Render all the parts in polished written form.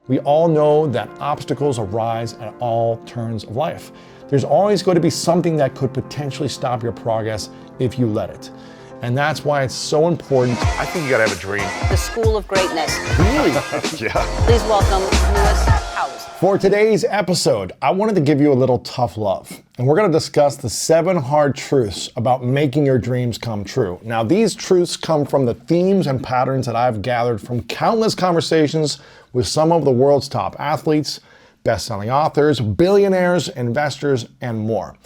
We all know that obstacles arise at all turns of life. There's always going to be something that could potentially stop your progress if you let it. And that's why it's so important. I think you gotta have a dream. The School of Greatness. Really? Yeah. Please welcome Lewis Howes. For today's episode, I wanted to give you a little tough love. And we're going to discuss the 7 hard truths about making your dreams come true. Now, these truths come from the themes and patterns that I've gathered from countless conversations with some of the world's top athletes, best-selling authors, billionaires, investors, and more.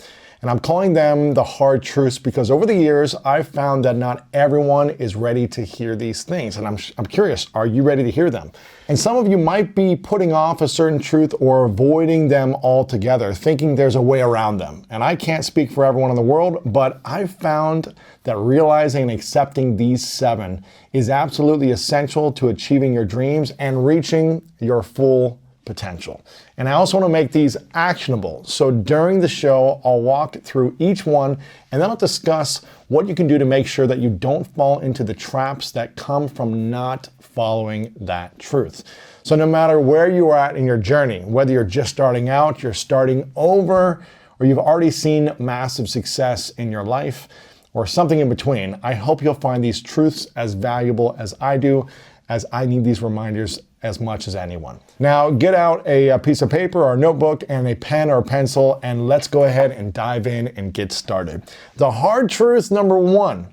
And I'm calling them the hard truths because over the years, I've found that not everyone is ready to hear these things. And I'm curious, are you ready to hear them? And some of you might be putting off a certain truth or avoiding them altogether, thinking there's a way around them. And I can't speak for everyone in the world, but I've found that realizing and accepting these 7 is absolutely essential to achieving your dreams and reaching your full potential. And I also want to make these actionable. So during the show, I'll walk through each one and then I'll discuss what you can do to make sure that you don't fall into the traps that come from not following that truth. So no matter where you are at in your journey, whether you're just starting out, you're starting over, or you've already seen massive success in your life, or something in between, I hope you'll find these truths as valuable as I do, as I need these reminders as much as anyone. Now, get out a piece of paper or a notebook and a pen or a pencil, and let's go ahead and dive in and get started. The hard truth number 1,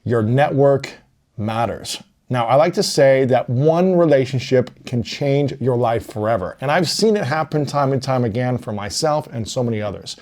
your network matters. Now, I like to say that one relationship can change your life forever. And I've seen it happen time and time again for myself and so many others.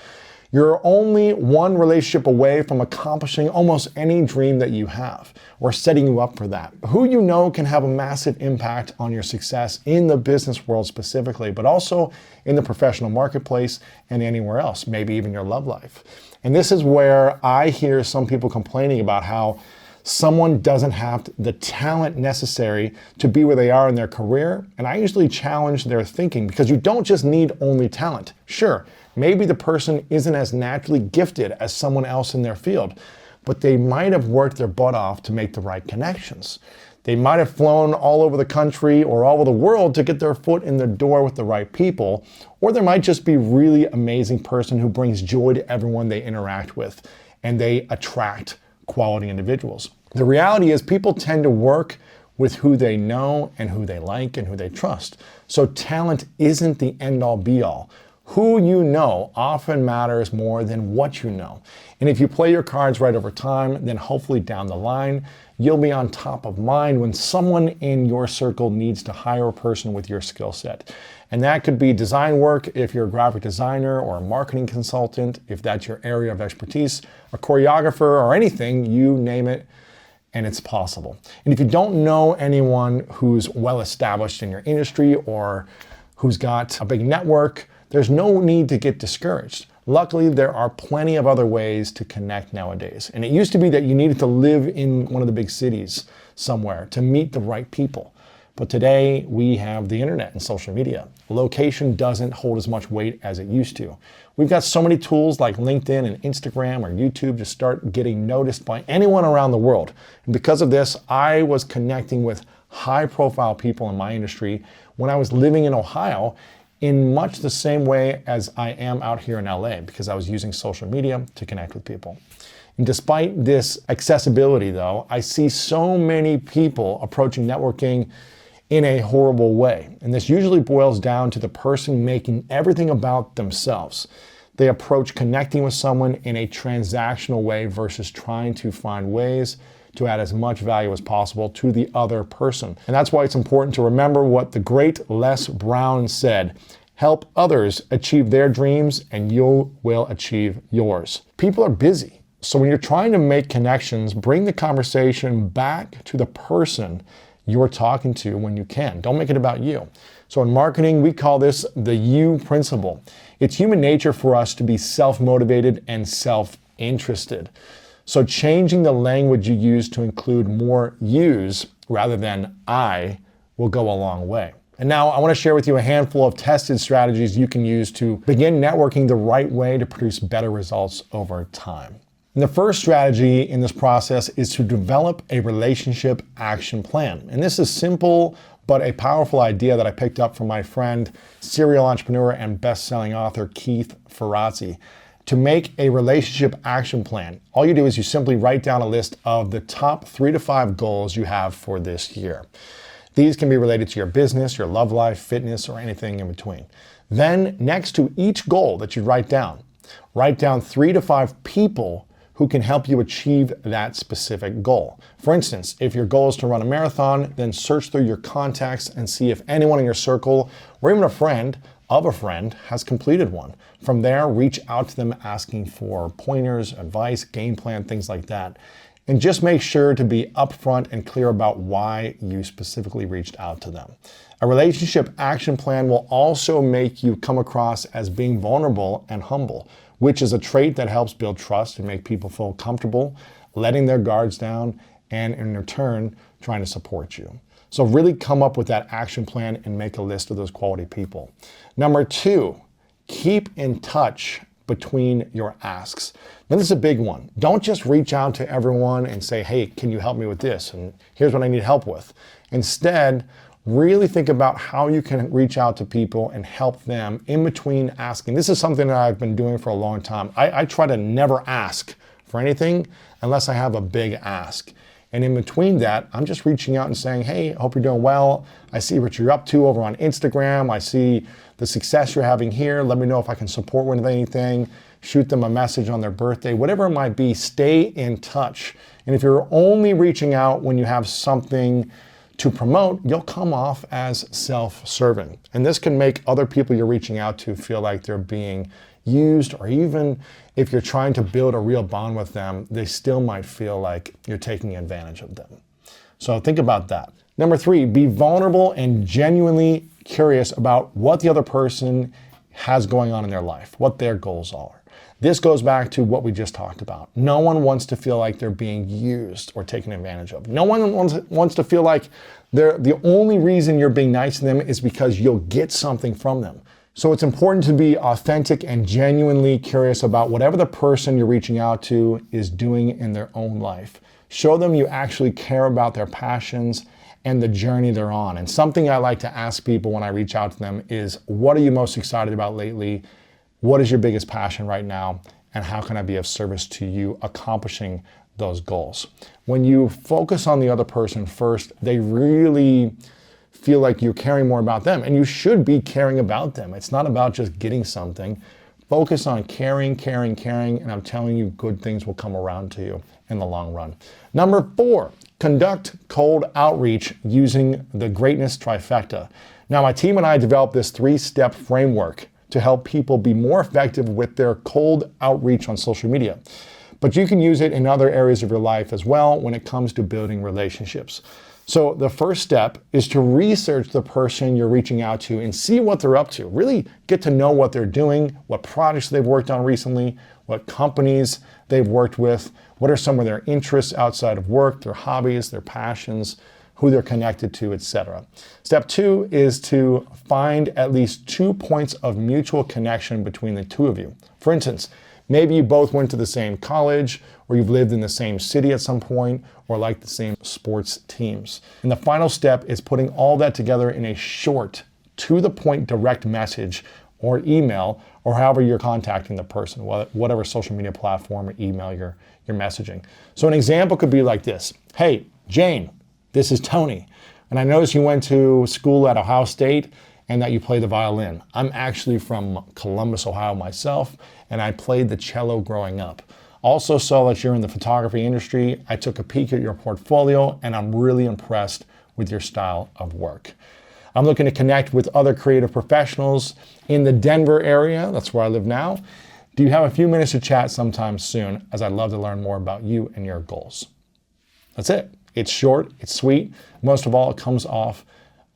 You're only one relationship away from accomplishing almost any dream that you have or setting you up for that. Who you know can have a massive impact on your success in the business world specifically, but also in the professional marketplace and anywhere else, maybe even your love life. And this is where I hear some people complaining about how someone doesn't have the talent necessary to be where they are in their career. And I usually challenge their thinking because you don't just need only talent. Sure, maybe the person isn't as naturally gifted as someone else in their field, but they might have worked their butt off to make the right connections. They might have flown all over the country or all over the world to get their foot in the door with the right people, or there might just be a really amazing person who brings joy to everyone they interact with, and they attract quality individuals. The reality is people tend to work with who they know and who they like and who they trust. So talent isn't the end-all be-all. Who you know often matters more than what you know. And if you play your cards right over time, then hopefully down the line, you'll be on top of mind when someone in your circle needs to hire a person with your skill set. And that could be design work if you're a graphic designer or a marketing consultant, if that's your area of expertise, a choreographer or anything, you name it, and it's possible. And if you don't know anyone who's well established in your industry or who's got a big network, there's no need to get discouraged. Luckily, there are plenty of other ways to connect nowadays. And it used to be that you needed to live in one of the big cities somewhere to meet the right people. But today we have the internet and social media. Location doesn't hold as much weight as it used to. We've got so many tools like LinkedIn and Instagram or YouTube to start getting noticed by anyone around the world. And because of this, I was connecting with high-profile people in my industry when I was living in Ohio in much the same way as I am out here in LA, because I was using social media to connect with people. And despite this accessibility though, I see so many people approaching networking in a horrible way. And this usually boils down to the person making everything about themselves. They approach connecting with someone in a transactional way versus trying to find ways to add as much value as possible to the other person. And that's why it's important to remember what the great Les Brown said: help others achieve their dreams and you will achieve yours. People are busy. So when you're trying to make connections, bring the conversation back to the person you're talking to when you can. Don't make it about you. So in marketing, we call this the you principle. It's human nature for us to be self-motivated and self-interested. So changing the language you use to include more yous rather than I will go a long way. And now I want to share with you a handful of tested strategies you can use to begin networking the right way to produce better results over time. And the first strategy in this process is to develop a relationship action plan. And this is simple but a powerful idea that I picked up from my friend, serial entrepreneur and best-selling author Keith Ferrazzi. To make a relationship action plan, all you do is you simply write down a list of the top 3 to 5 goals you have for this year. These can be related to your business, your love life, fitness, or anything in between. Then next to each goal that you write down 3 to 5 people who can help you achieve that specific goal. For instance, if your goal is to run a marathon, then search through your contacts and see if anyone in your circle or even a friend of a friend has completed one. From there, reach out to them asking for pointers, advice, game plan, things like that. And just make sure to be upfront and clear about why you specifically reached out to them. A relationship action plan will also make you come across as being vulnerable and humble, which is a trait that helps build trust and make people feel comfortable, letting their guards down, and in return, trying to support you. So really come up with that action plan and make a list of those quality people. Number 2, keep in touch between your asks. Now this is a big one. Don't just reach out to everyone and say, hey, can you help me with this? And here's what I need help with. Instead, really think about how you can reach out to people and help them in between asking. This is something that I've been doing for a long time. I try to never ask for anything unless I have a big ask. And in between that, I'm just reaching out and saying, hey, I hope you're doing well. I see what you're up to over on Instagram. I see the success you're having here. Let me know if I can support with anything. Shoot them a message on their birthday, whatever it might be, stay in touch. And if you're only reaching out when you have something to promote, you'll come off as self-serving. And this can make other people you're reaching out to feel like they're being used, or even if you're trying to build a real bond with them, they still might feel like you're taking advantage of them. So think about that. Number 3, be vulnerable and genuinely curious about what the other person has going on in their life, what their goals are. This goes back to what we just talked about. No one wants to feel like they're being used or taken advantage of. No one wants to feel like the only reason you're being nice to them is because you'll get something from them. So it's important to be authentic and genuinely curious about whatever the person you're reaching out to is doing in their own life. Show them you actually care about their passions and the journey they're on. And something I like to ask people when I reach out to them is, what are you most excited about lately? What is your biggest passion right now? And how can I be of service to you accomplishing those goals? When you focus on the other person first, they really feel like you're caring more about them, and you should be caring about them. It's not about just getting something. Focus on caring, and I'm telling you, good things will come around to you in the long run. Number 4, conduct cold outreach using the greatness trifecta. Now, my team and I developed this 3-step framework to help people be more effective with their cold outreach on social media. But you can use it in other areas of your life as well when it comes to building relationships. So the first step is to research the person you're reaching out to and see what they're up to. Really get to know what they're doing, what projects they've worked on recently, what companies they've worked with, what are some of their interests outside of work, their hobbies, their passions, who they're connected to, etc. Step 2 is to find at least 2 points of mutual connection between the two of you. For instance, maybe you both went to the same college, or you've lived in the same city at some point, or like the same sports teams. And the final step is putting all that together in a short, to-the-point direct message or email, or however you're contacting the person, whatever social media platform or email you're messaging. So an example could be like this. Hey, Jane, this is Tony, and I noticed you went to school at Ohio State and that you play the violin. I'm actually from Columbus, Ohio myself, and I played the cello growing up. Also saw that you're in the photography industry. I took a peek at your portfolio, and I'm really impressed with your style of work. I'm looking to connect with other creative professionals in the Denver area. That's where I live now. Do you have a few minutes to chat sometime soon, as I'd love to learn more about you and your goals? That's it. It's short, it's sweet. Most of all, it comes off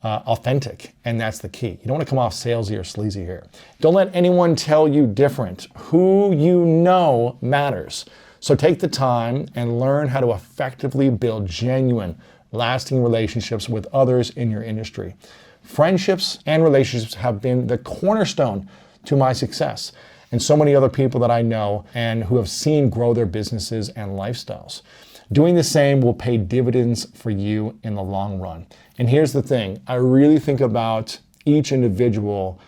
authentic, and that's the key. You don't want to come off salesy or sleazy here. Don't let anyone tell you different. Who you know matters. So take the time and learn how to effectively build genuine, lasting relationships with others in your industry. Friendships and relationships have been the cornerstone to my success, and so many other people that I know and who have seen grow their businesses and lifestyles. Doing the same will pay dividends for you in the long run. And here's the thing, I really think about each individual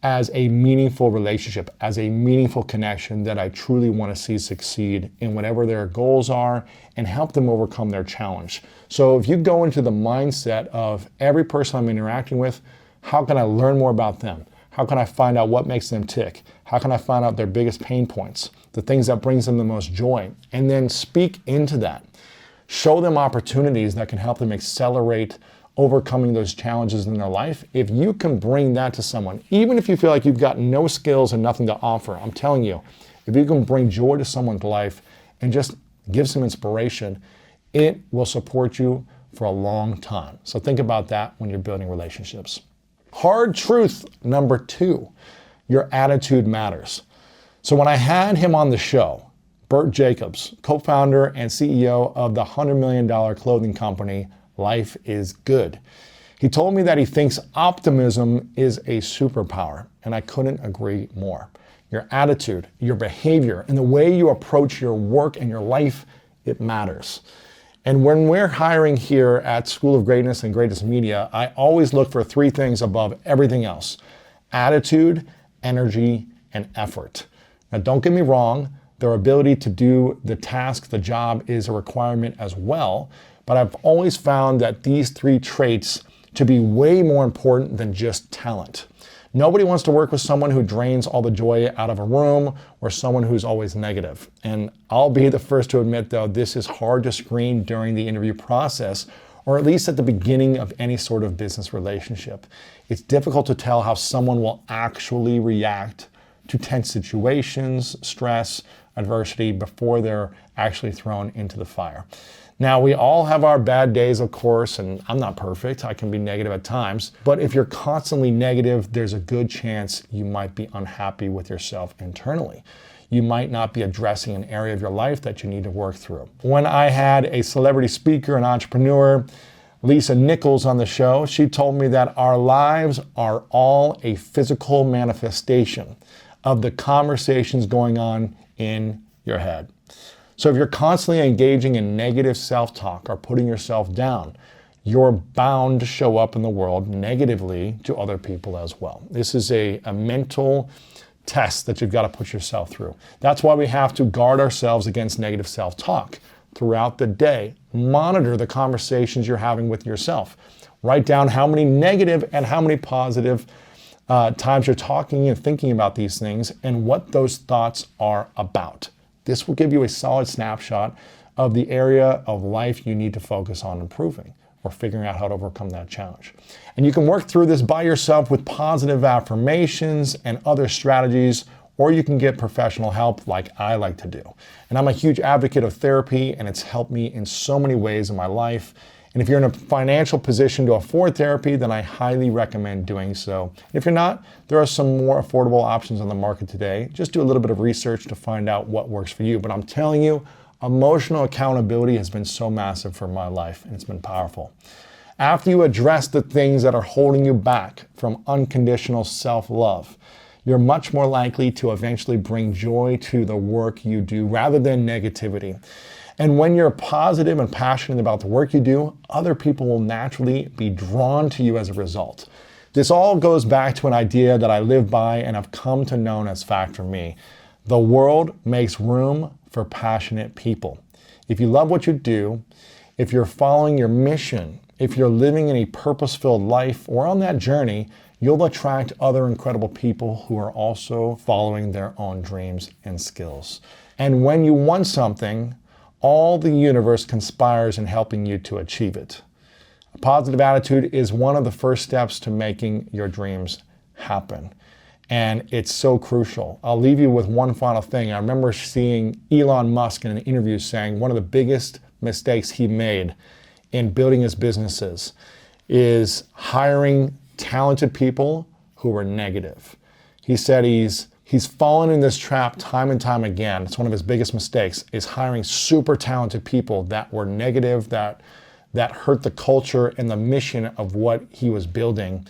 as a meaningful relationship, as a meaningful connection that I truly want to see succeed in whatever their goals are and help them overcome their challenge. So if you go into the mindset of every person I'm interacting with, how can I learn more about them? How can I find out what makes them tick? How can I find out their biggest pain points, the things that brings them the most joy, and then speak into that. Show them opportunities that can help them accelerate overcoming those challenges in their life. If you can bring that to someone, even if you feel like you've got no skills and nothing to offer, I'm telling you, if you can bring joy to someone's life and just give some inspiration, it will support you for a long time. So think about that when you're building relationships. Hard truth number 2, your attitude matters. So when I had him on the show, Bert Jacobs, co-founder and CEO of the $100 million clothing company, Life is Good. He told me that he thinks optimism is a superpower, and I couldn't agree more. Your attitude, your behavior, and the way you approach your work and your life, it matters. And when we're hiring here at School of Greatness and Greatest Media, I always look for 3 things above everything else: attitude, energy, and effort. Now, don't get me wrong, their ability to do the task, the job is a requirement as well, but I've always found that these 3 traits to be way more important than just talent. Nobody wants to work with someone who drains all the joy out of a room or someone who's always negative. And I'll be the first to admit, though, this is hard to screen during the interview process, or at least at the beginning of any sort of business relationship. It's difficult to tell how someone will actually react to tense situations, stress, adversity before they're actually thrown into the fire. Now, we all have our bad days, of course, and I'm not perfect. I can be negative at times. But if you're constantly negative, there's a good chance you might be unhappy with yourself internally. You might not be addressing an area of your life that you need to work through. When I had a celebrity speaker and entrepreneur, Lisa Nichols, on the show, she told me that our lives are all a physical manifestation of the conversations going on in your head. So if you're constantly engaging in negative self-talk or putting yourself down, you're bound to show up in the world negatively to other people as well. This is a mental test that you've got to put yourself through. That's why we have to guard ourselves against negative self-talk. Throughout the day, monitor the conversations you're having with yourself. Write down how many negative and how many positive times you're talking and thinking about these things and what those thoughts are about. This will give you a solid snapshot of the area of life you need to focus on improving or figuring out how to overcome that challenge. And you can work through this by yourself with positive affirmations and other strategies, or you can get professional help like I like to do. And I'm a huge advocate of therapy, and it's helped me in so many ways in my life. And if you're in a financial position to afford therapy, then I highly recommend doing so. If you're not, there are some more affordable options on the market today. Just do a little bit of research to find out what works for you. But I'm telling you, emotional accountability has been so massive for my life, and it's been powerful. After you address the things that are holding you back from unconditional self-love, you're much more likely to eventually bring joy to the work you do rather than negativity. And when you're positive and passionate about the work you do, other people will naturally be drawn to you as a result. This all goes back to an idea that I live by and have come to know as fact for me. The world makes room for passionate people. If you love what you do, if you're following your mission, if you're living in a purpose-filled life or on that journey, you'll attract other incredible people who are also following their own dreams and skills. And when you want something, all the universe conspires in helping you to achieve it. A positive attitude is one of the first steps to making your dreams happen. And it's so crucial. I'll leave you with one final thing. I remember seeing Elon Musk in an interview saying one of the biggest mistakes he made in building his businesses is hiring talented people who were negative. He said he's fallen in this trap time and time again. It's one of his biggest mistakes, is hiring super talented people that were negative, that hurt the culture and the mission of what he was building,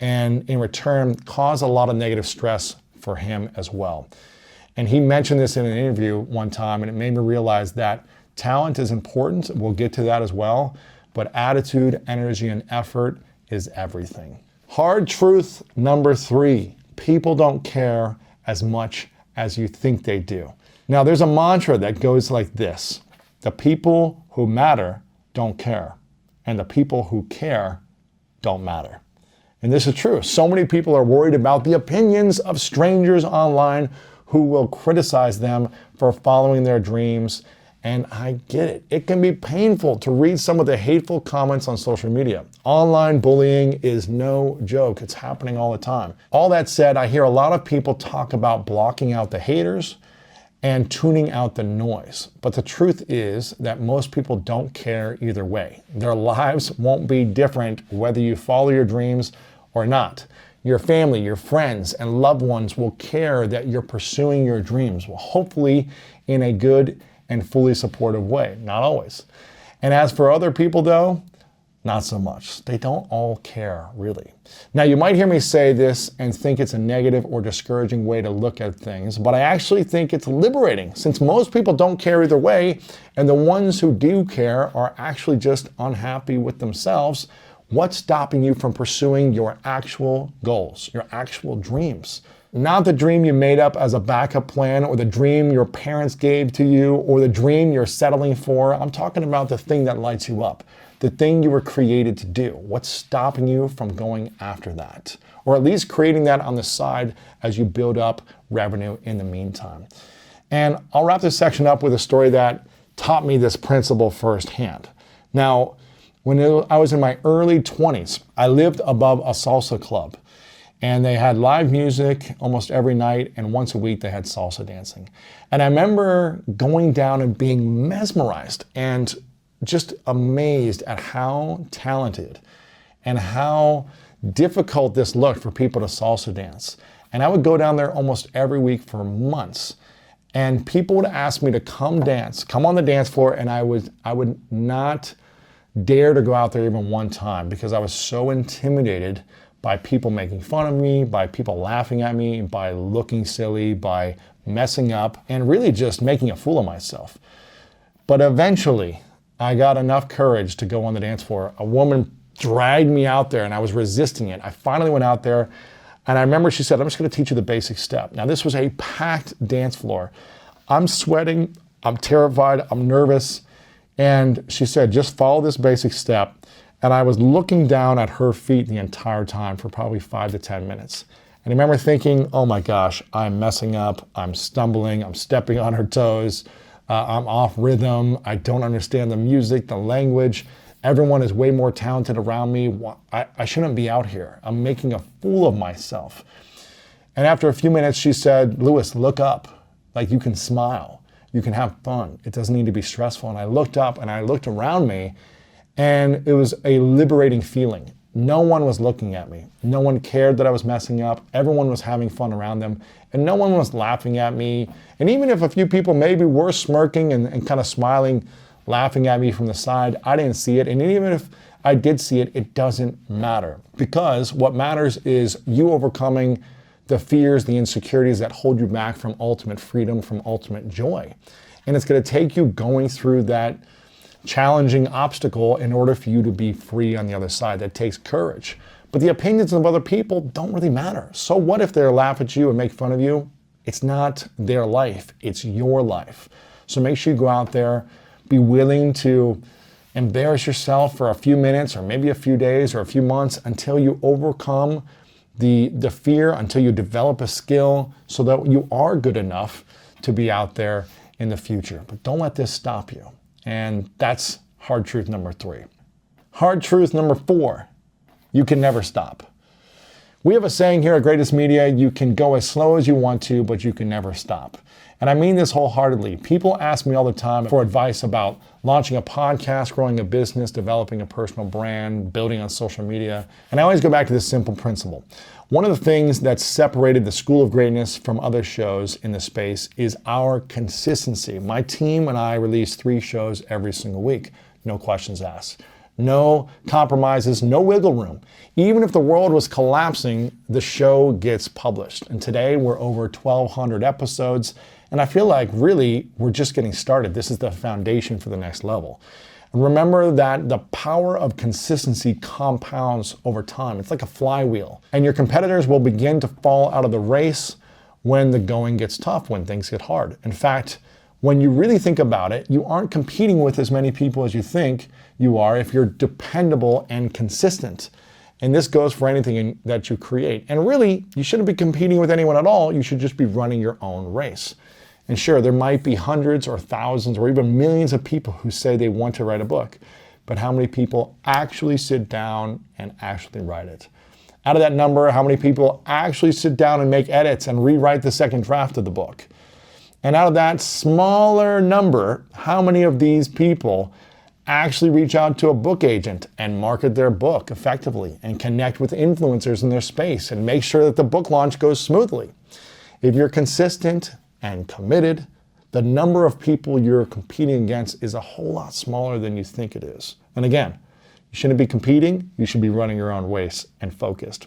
and in return caused a lot of negative stress for him as well. And he mentioned this in an interview one time, and it made me realize that Talent is important. We'll get to that as well. But attitude, energy, and effort is everything. Hard truth number 3. People don't care as much as you think they do. Now, there's a mantra that goes like this. The people who matter don't care, and the people who care don't matter. And this is true. So many people are worried about the opinions of strangers online who will criticize them for following their dreams. And I get it. It can be painful to read some of the hateful comments on social media. Online bullying is no joke. It's happening all the time. All that said, I hear a lot of people talk about blocking out the haters and tuning out the noise. But the truth is that most people don't care either way. Their lives won't be different whether you follow your dreams or not. Your family, your friends, and loved ones will care that you're pursuing your dreams, well, hopefully in a good and fully supportive way. Not always. And as for other people though, not so much. They don't all care, really. Now, you might hear me say this and think it's a negative or discouraging way to look at things, but I actually think it's liberating since most people don't care either way, and the ones who do care are actually just unhappy with themselves. What's stopping you from pursuing your actual goals, your actual dreams? Not the dream you made up as a backup plan or the dream your parents gave to you or the dream you're settling for. I'm talking about the thing that lights you up, the thing you were created to do. What's stopping you from going after that? Or at least creating that on the side as you build up revenue in the meantime. And I'll wrap this section up with a story that taught me this principle firsthand. Now, when I was in my early 20s, I lived above a salsa club. And they had live music almost every night, and once a week they had salsa dancing. And I remember going down and being mesmerized and just amazed at how talented and how difficult this looked for people to salsa dance. And I would go down there almost every week for months. And people would ask me to come dance, come on the dance floor, and I would not dare to go out there even one time because I was so intimidated by people making fun of me, by people laughing at me, by looking silly, by messing up, and really just making a fool of myself. But eventually, I got enough courage to go on the dance floor. A woman dragged me out there and I was resisting it. I finally went out there and I remember she said, I'm just gonna teach you the basic step. Now this was a packed dance floor. I'm sweating, I'm terrified, I'm nervous. And she said, just follow this basic step. And I was looking down at her feet the entire time for probably 5 to 10 minutes. And I remember thinking, oh my gosh, I'm messing up, I'm stumbling, I'm stepping on her toes, I'm off rhythm, I don't understand the music, the language. Everyone is way more talented around me. I shouldn't be out here. I'm making a fool of myself. And after a few minutes, she said, Lewis, look up. Like you can smile, you can have fun. It doesn't need to be stressful. And I looked up and I looked around me and it was a liberating feeling. No one was looking at me. No one cared that I was messing up. Everyone was having fun around them and no one was laughing at me. And even if a few people maybe were smirking and kind of smiling, laughing at me from the side, I didn't see it. And even if I did see it, it doesn't matter because what matters is you overcoming the fears, the insecurities that hold you back from ultimate freedom, from ultimate joy. And it's going to take you going through that challenging obstacle in order for you to be free on the other side. That takes courage. But the opinions of other people don't really matter. So what if they laugh at you and make fun of you? It's not their life, it's your life. So make sure you go out there, be willing to embarrass yourself for a few minutes or maybe a few days or a few months until you overcome the fear, until you develop a skill so that you are good enough to be out there in the future. But don't let this stop you. And that's hard truth number 3. Hard truth number 4, you can never stop. We have a saying here at Greatest Media, you can go as slow as you want to, but you can never stop. And I mean this wholeheartedly. People ask me all the time for advice about launching a podcast, growing a business, developing a personal brand, building on social media. And I always go back to this simple principle. One of the things that's separated the School of Greatness from other shows in the space is our consistency. My team and I release 3 shows every single week. No questions asked. No compromises, no wiggle room. Even if the world was collapsing, the show gets published. And today we're over 1,200 episodes And I feel like really we're just getting started. This is the foundation for the next level. And remember that the power of consistency compounds over time. It's like a flywheel. And your competitors will begin to fall out of the race when the going gets tough, when things get hard. In fact, when you really think about it, you aren't competing with as many people as you think you are if you're dependable and consistent. And this goes for anything that you create. And really, you shouldn't be competing with anyone at all. You should just be running your own race. And sure, there might be hundreds or thousands or even millions of people who say they want to write a book. But how many people actually sit down and actually write it? Out of that number, how many people actually sit down and make edits and rewrite the second draft of the book? And out of that smaller number, how many of these people actually reach out to a book agent and market their book effectively and connect with influencers in their space and make sure that the book launch goes smoothly? If you're consistent and committed, the number of people you're competing against is a whole lot smaller than you think it is. And again, you shouldn't be competing, you should be running your own race and focused.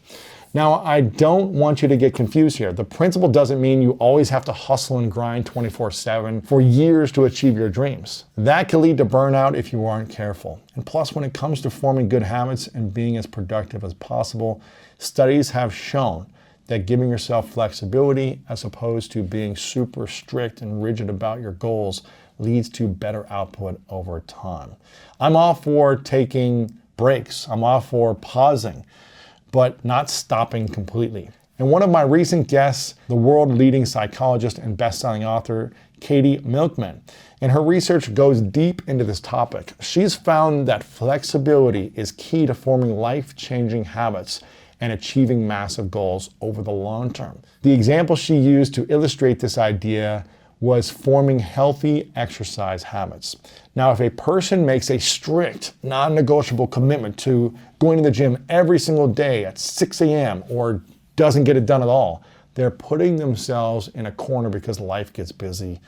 Now, I don't want you to get confused here. The principle doesn't mean you always have to hustle and grind 24/7 for years to achieve your dreams. That can lead to burnout if you aren't careful. And plus, when it comes to forming good habits and being as productive as possible, studies have shown that giving yourself flexibility as opposed to being super strict and rigid about your goals leads to better output over time. I'm all for taking breaks. I'm all for pausing, but not stopping completely. And one of my recent guests, the world-leading psychologist and best-selling author, Katie Milkman, and her research goes deep into this topic. She's found that flexibility is key to forming life-changing habits and achieving massive goals over the long term. The example she used to illustrate this idea was forming healthy exercise habits. Now, if a person makes a strict, non-negotiable commitment to going to the gym every single day at 6 a.m. or doesn't get it done at all, they're putting themselves in a corner because life gets busy,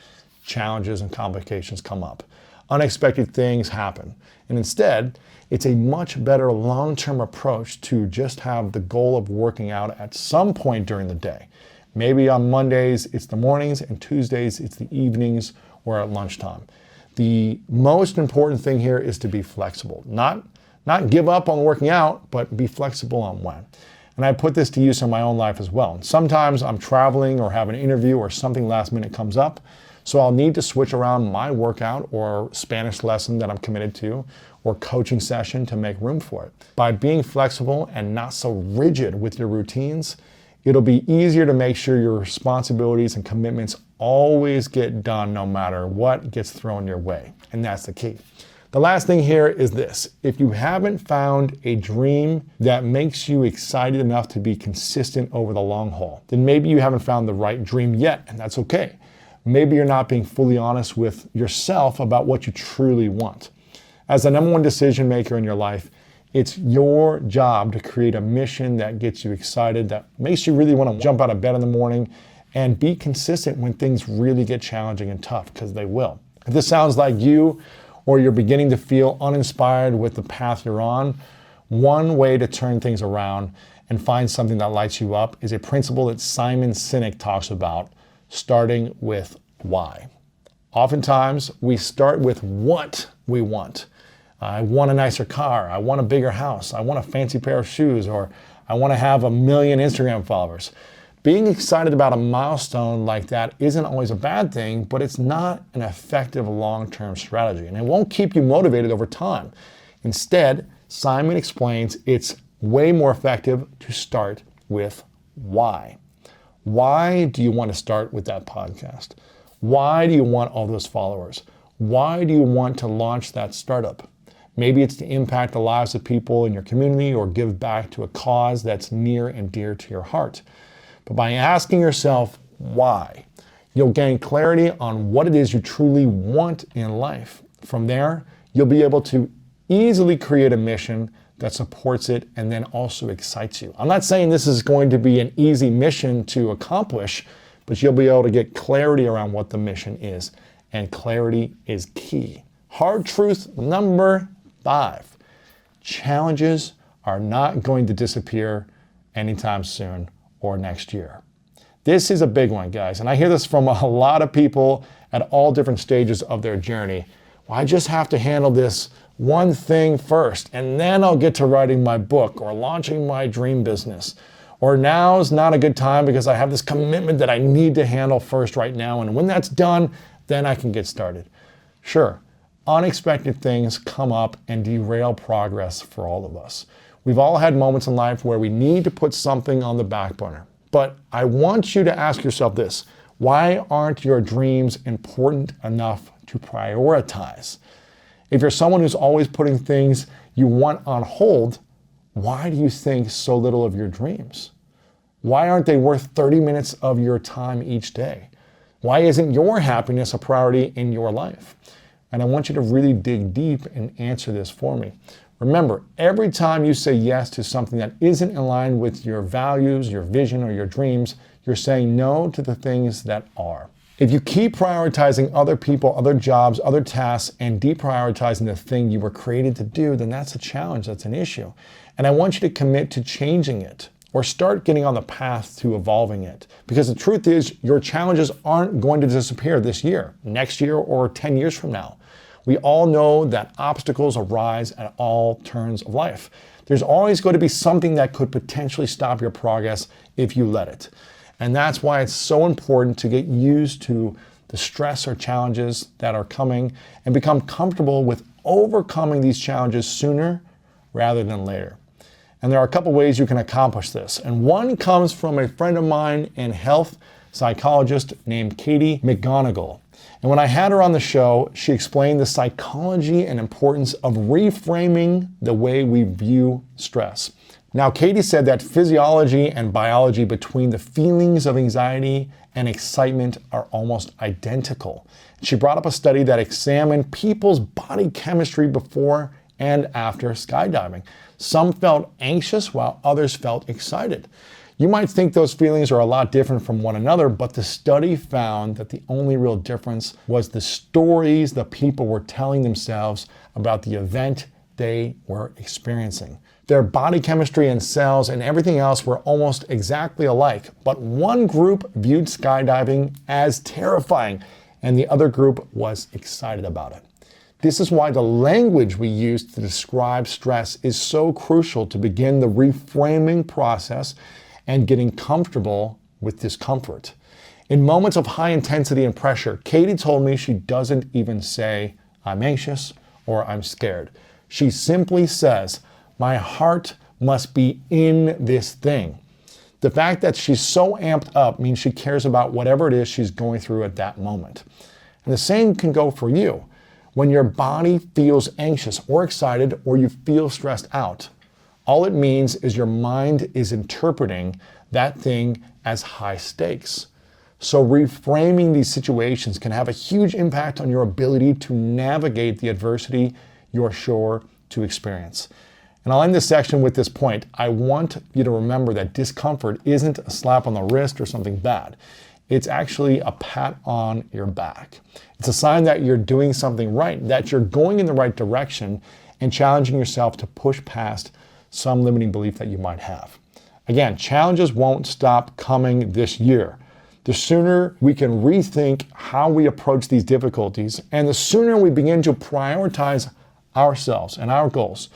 challenges and complications come up. Unexpected things happen. And instead, it's a much better long-term approach to just have the goal of working out at some point during the day. Maybe on Mondays, it's the mornings, and Tuesdays, it's the evenings or at lunchtime. The most important thing here is to be flexible. Not give up on working out, but be flexible on when. And I put this to use in my own life as well. Sometimes I'm traveling or have an interview or something last minute comes up, so I'll need to switch around my workout or Spanish lesson that I'm committed to or coaching session to make room for it. By being flexible and not so rigid with your routines, it'll be easier to make sure your responsibilities and commitments always get done no matter what gets thrown your way. And that's the key. The last thing here is this. If you haven't found a dream that makes you excited enough to be consistent over the long haul, then maybe you haven't found the right dream yet, and that's okay. Maybe you're not being fully honest with yourself about what you truly want. As the number one decision maker in your life, it's your job to create a mission that gets you excited, that makes you really want to jump out of bed in the morning, and be consistent when things really get challenging and tough, because they will. If this sounds like you, or you're beginning to feel uninspired with the path you're on, one way to turn things around and find something that lights you up is a principle that Simon Sinek talks about, starting with why. Oftentimes, we start with what we want. I want a nicer car, I want a bigger house, I want a fancy pair of shoes, or I want to have 1 million Instagram followers. Being excited about a milestone like that isn't always a bad thing, but it's not an effective long-term strategy, and it won't keep you motivated over time. Instead, Simon explains it's way more effective to start with why. Why do you want to start with that podcast? Why do you want all those followers? Why do you want to launch that startup? Maybe it's to impact the lives of people in your community or give back to a cause that's near and dear to your heart. But by asking yourself why, you'll gain clarity on what it is you truly want in life. From there, you'll be able to easily create a mission that supports it and then also excites you. I'm not saying this is going to be an easy mission to accomplish, but you'll be able to get clarity around what the mission is. And clarity is key. Hard truth number 5. Challenges are not going to disappear anytime soon or next year. This is a big one, guys, and I hear this from a lot of people at all different stages of their journey. Well, I just have to handle this one thing first, and then I'll get to writing my book or launching my dream business. Or now's not a good time because I have this commitment that I need to handle first right now, and when that's done, then I can get started. Sure, unexpected things come up and derail progress for all of us. We've all had moments in life where we need to put something on the back burner. But I want you to ask yourself this: why aren't your dreams important enough to prioritize? If you're someone who's always putting things you want on hold, why do you think so little of your dreams? Why aren't they worth 30 minutes of your time each day? Why isn't your happiness a priority in your life? And I want you to really dig deep and answer this for me. Remember, every time you say yes to something that isn't in line with your values, your vision, or your dreams, you're saying no to the things that are. If you keep prioritizing other people, other jobs, other tasks, and deprioritizing the thing you were created to do, then that's a challenge, that's an issue. And I want you to commit to changing it, or start getting on the path to evolving it. Because the truth is, your challenges aren't going to disappear this year, next year, or 10 years from now. We all know that obstacles arise at all turns of life. There's always going to be something that could potentially stop your progress if you let it. And that's why it's so important to get used to the stress or challenges that are coming and become comfortable with overcoming these challenges sooner rather than later. And there are a couple ways you can accomplish this. And one comes from a friend of mine and health psychologist named Katie McGonigal. And when I had her on the show, she explained the psychology and importance of reframing the way we view stress. Now, Katie said that physiology and biology between the feelings of anxiety and excitement are almost identical. She brought up a study that examined people's body chemistry before and after skydiving. Some felt anxious while others felt excited. You might think those feelings are a lot different from one another, but the study found that the only real difference was the stories the people were telling themselves about the event they were experiencing. Their body chemistry and cells and everything else were almost exactly alike, but one group viewed skydiving as terrifying, and the other group was excited about it. This is why the language we use to describe stress is so crucial to begin the reframing process and getting comfortable with discomfort. In moments of high intensity and pressure, Katie told me she doesn't even say, "I'm anxious" or "I'm scared." She simply says, "My heart must be in this thing." The fact that she's so amped up means she cares about whatever it is she's going through at that moment. And the same can go for you. When your body feels anxious or excited, or you feel stressed out, all it means is your mind is interpreting that thing as high stakes. So reframing these situations can have a huge impact on your ability to navigate the adversity you're sure to experience. And I'll end this section with this point. I want you to remember that discomfort isn't a slap on the wrist or something bad. It's actually a pat on your back. It's a sign that you're doing something right, that you're going in the right direction and challenging yourself to push past some limiting belief that you might have. Again, challenges won't stop coming this year. The sooner we can rethink how we approach these difficulties, and the sooner we begin to prioritize ourselves and our goals,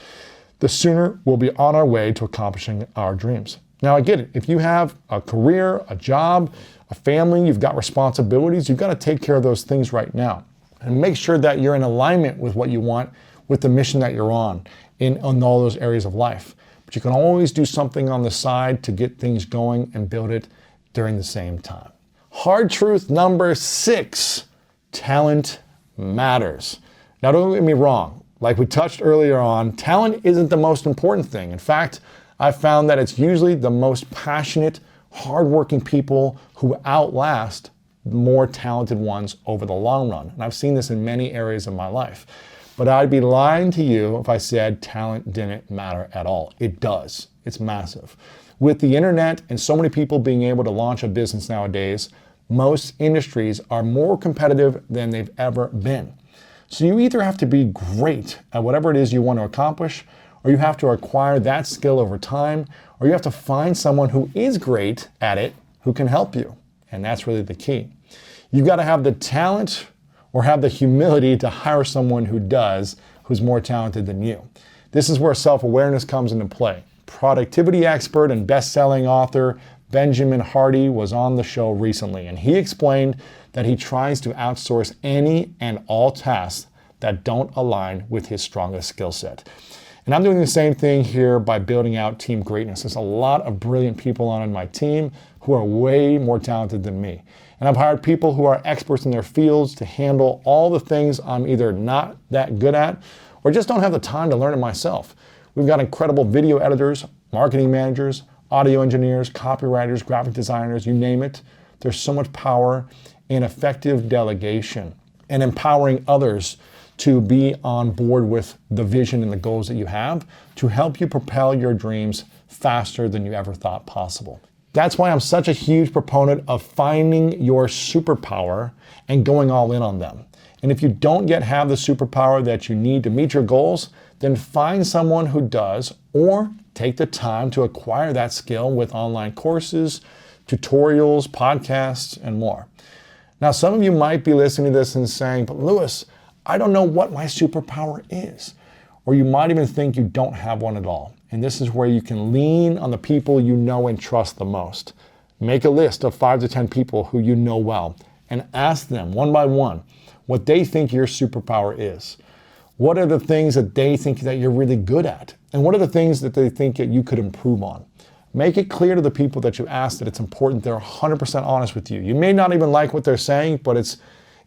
the sooner we'll be on our way to accomplishing our dreams. Now, I get it. If you have a career, a job, a family, you've got responsibilities, you've got to take care of those things right now. And make sure that you're in alignment with what you want, with the mission that you're on all those areas of life. But you can always do something on the side to get things going and build it during the same time. Hard truth number 6, talent matters. Now, don't get me wrong. Like we touched earlier on, talent isn't the most important thing. In fact, I've found that it's usually the most passionate, hardworking people who outlast more talented ones over the long run. And I've seen this in many areas of my life. But I'd be lying to you if I said talent didn't matter at all. It does. It's massive. With the internet and so many people being able to launch a business nowadays, most industries are more competitive than they've ever been. So you either have to be great at whatever it is you want to accomplish, or you have to acquire that skill over time, or you have to find someone who is great at it, who can help you. And that's really the key. You've got to have the talent or have the humility to hire someone who does, who's more talented than you. This is where self-awareness comes into play. Productivity expert and best-selling author Benjamin Hardy was on the show recently, and he explained that he tries to outsource any and all tasks that don't align with his strongest skill set. And I'm doing the same thing here by building out team greatness. There's a lot of brilliant people on my team who are way more talented than me. And I've hired people who are experts in their fields to handle all the things I'm either not that good at or just don't have the time to learn it myself. We've got incredible video editors, marketing managers, audio engineers, copywriters, graphic designers, you name it. There's so much power in effective delegation and empowering others to be on board with the vision and the goals that you have to help you propel your dreams faster than you ever thought possible. That's why I'm such a huge proponent of finding your superpower and going all in on them. And if you don't yet have the superpower that you need to meet your goals, then find someone who does, or take the time to acquire that skill with online courses, tutorials, podcasts, and more. Now, some of you might be listening to this and saying, but Lewis, I don't know what my superpower is. Or you might even think you don't have one at all. And this is where you can lean on the people you know and trust the most. Make a list of 5 to 10 people who you know well and ask them one by one what they think your superpower is. What are the things that they think that you're really good at? And what are the things that they think that you could improve on? Make it clear to the people that you ask that it's important they're 100% honest with you. You may not even like what they're saying, but it's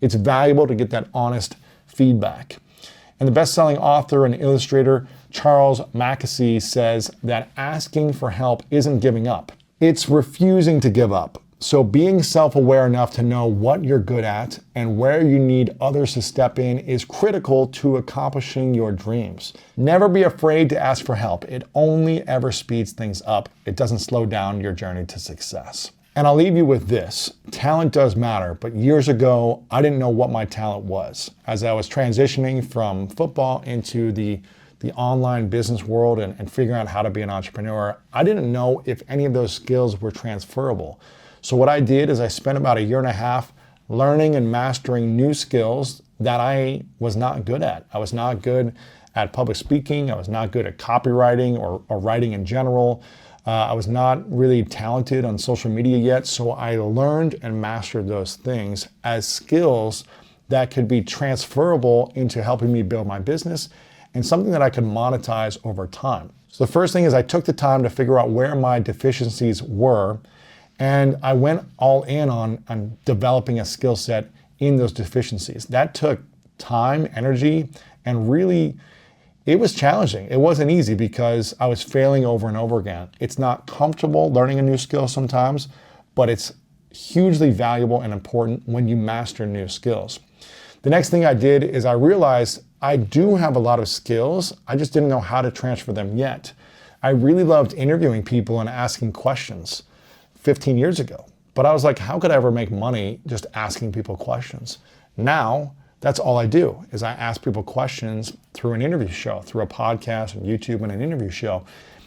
valuable to get that honest feedback. And the best-selling author and illustrator Charles Mackesy says that asking for help isn't giving up. It's refusing to give up. So being self-aware enough to know what you're good at and where you need others to step in is critical to accomplishing your dreams. Never be afraid to ask for help. It only ever speeds things up. It doesn't slow down your journey to success. And I'll leave you with this. Talent does matter, but years ago, I didn't know what my talent was. As I was transitioning from football into the online business world and figuring out how to be an entrepreneur, I didn't know if any of those skills were transferable. So what I did is I spent about 1.5 years learning and mastering new skills that I was not good at. I was not good at public speaking. I was not good at copywriting or writing in general. I was not really talented on social media yet. So I learned and mastered those things as skills that could be transferable into helping me build my business and something that I could monetize over time. So the first thing is I took the time to figure out where my deficiencies were. And I went all in on developing a skill set in those deficiencies. That took time, energy, and really, it was challenging. It wasn't easy because I was failing over and over again. It's not comfortable learning a new skill sometimes, but it's hugely valuable and important when you master new skills. The next thing I did is I realized I do have a lot of skills. I just didn't know how to transfer them yet. I really loved interviewing people and asking questions 15 years ago. But I was like, how could I ever make money just asking people questions? Now, that's all I do is I ask people questions through an interview show, through a podcast and YouTube and an interview show.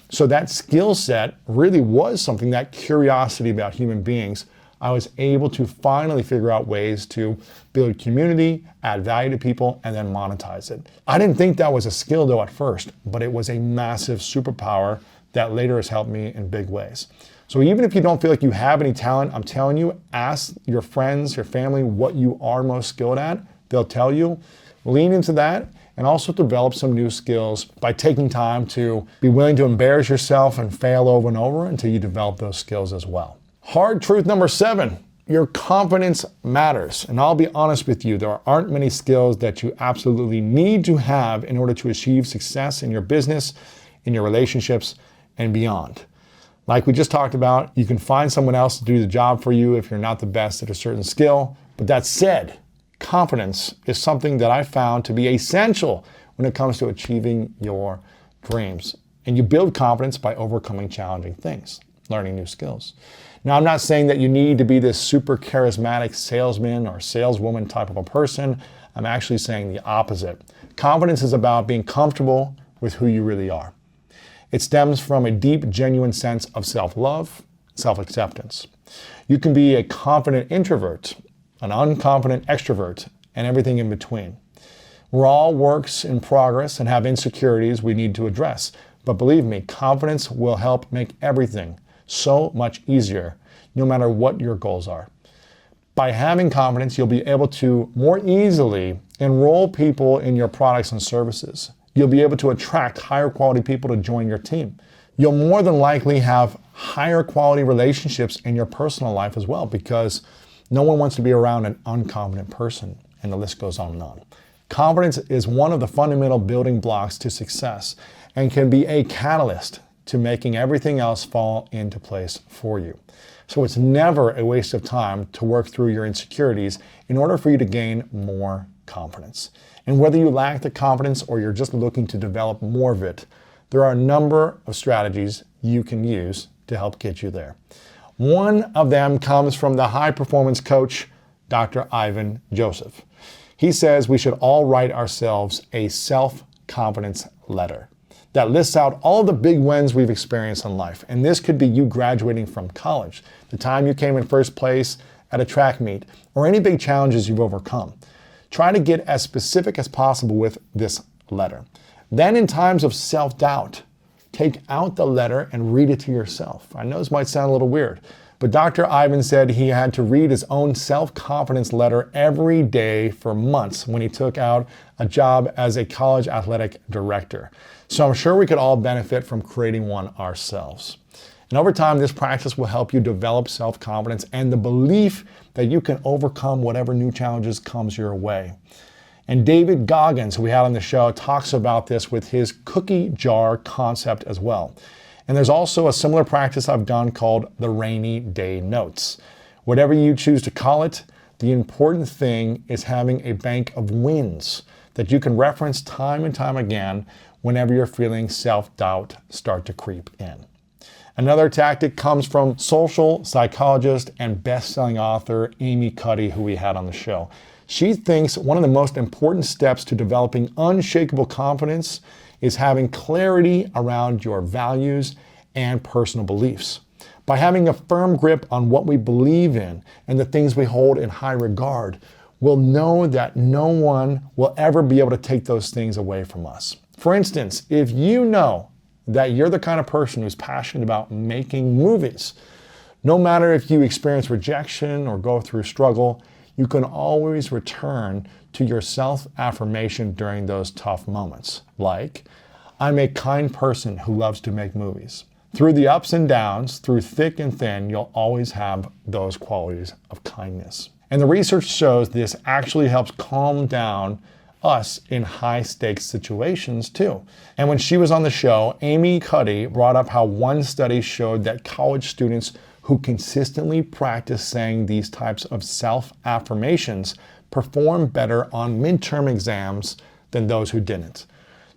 So that skill set really was something, that curiosity about human beings, I was able to finally figure out ways to build community, add value to people, and then monetize it. I didn't think that was a skill though at first, but it was a massive superpower that later has helped me in big ways. So even if you don't feel like you have any talent, I'm telling you, ask your friends, your family, what you are most skilled at. They'll tell you. Lean into that and also develop some new skills by taking time to be willing to embarrass yourself and fail over and over until you develop those skills as well. Hard truth number 7, your confidence matters. And I'll be honest with you, there aren't many skills that you absolutely need to have in order to achieve success in your business, in your relationships, and beyond. Like we just talked about, you can find someone else to do the job for you if you're not the best at a certain skill. But that said, confidence is something that I found to be essential when it comes to achieving your dreams. And you build confidence by overcoming challenging things, learning new skills. Now, I'm not saying that you need to be this super charismatic salesman or saleswoman type of a person. I'm actually saying the opposite. Confidence is about being comfortable with who you really are. It stems from a deep, genuine sense of self-love, self-acceptance. You can be a confident introvert, an unconfident extrovert, and everything in between. We're all works in progress and have insecurities we need to address. But believe me, confidence will help make everything so much easier, no matter what your goals are. By having confidence, you'll be able to more easily enroll people in your products and services. You'll be able to attract higher quality people to join your team. You'll more than likely have higher quality relationships in your personal life as well, because no one wants to be around an unconfident person, and the list goes on and on. Confidence is one of the fundamental building blocks to success and can be a catalyst to making everything else fall into place for you. So it's never a waste of time to work through your insecurities in order for you to gain more confidence. And whether you lack the confidence or you're just looking to develop more of it, there are a number of strategies you can use to help get you there. One of them comes from the high performance coach, Dr. Ivan Joseph. He says we should all write ourselves a self-confidence letter that lists out all the big wins we've experienced in life. And this could be you graduating from college, the time you came in first place at a track meet, or any big challenges you've overcome. Try to get as specific as possible with this letter. Then in times of self-doubt, take out the letter and read it to yourself. I know this might sound a little weird, but Dr. Ivan said he had to read his own self-confidence letter every day for months when he took out a job as a college athletic director. So I'm sure we could all benefit from creating one ourselves. And over time, this practice will help you develop self-confidence and the belief that you can overcome whatever new challenges comes your way. And David Goggins, who we had on the show, talks about this with his cookie jar concept as well. And there's also a similar practice I've done called the rainy day notes. Whatever you choose to call it, the important thing is having a bank of wins that you can reference time and time again whenever you're feeling self-doubt start to creep in. Another tactic comes from social psychologist and best-selling author Amy Cuddy, who we had on the show. She thinks one of the most important steps to developing unshakable confidence is having clarity around your values and personal beliefs. By having a firm grip on what we believe in and the things we hold in high regard, we'll know that no one will ever be able to take those things away from us. For instance, if you know that you're the kind of person who's passionate about making movies, no matter if you experience rejection or go through struggle, you can always return to your self-affirmation during those tough moments. Like, I'm a kind person who loves to make movies. Through the ups and downs, through thick and thin, you'll always have those qualities of kindness. And the research shows this actually helps calm down us in high-stakes situations too. And when she was on the show, Amy Cuddy brought up how one study showed that college students who consistently practice saying these types of self-affirmations perform better on midterm exams than those who didn't.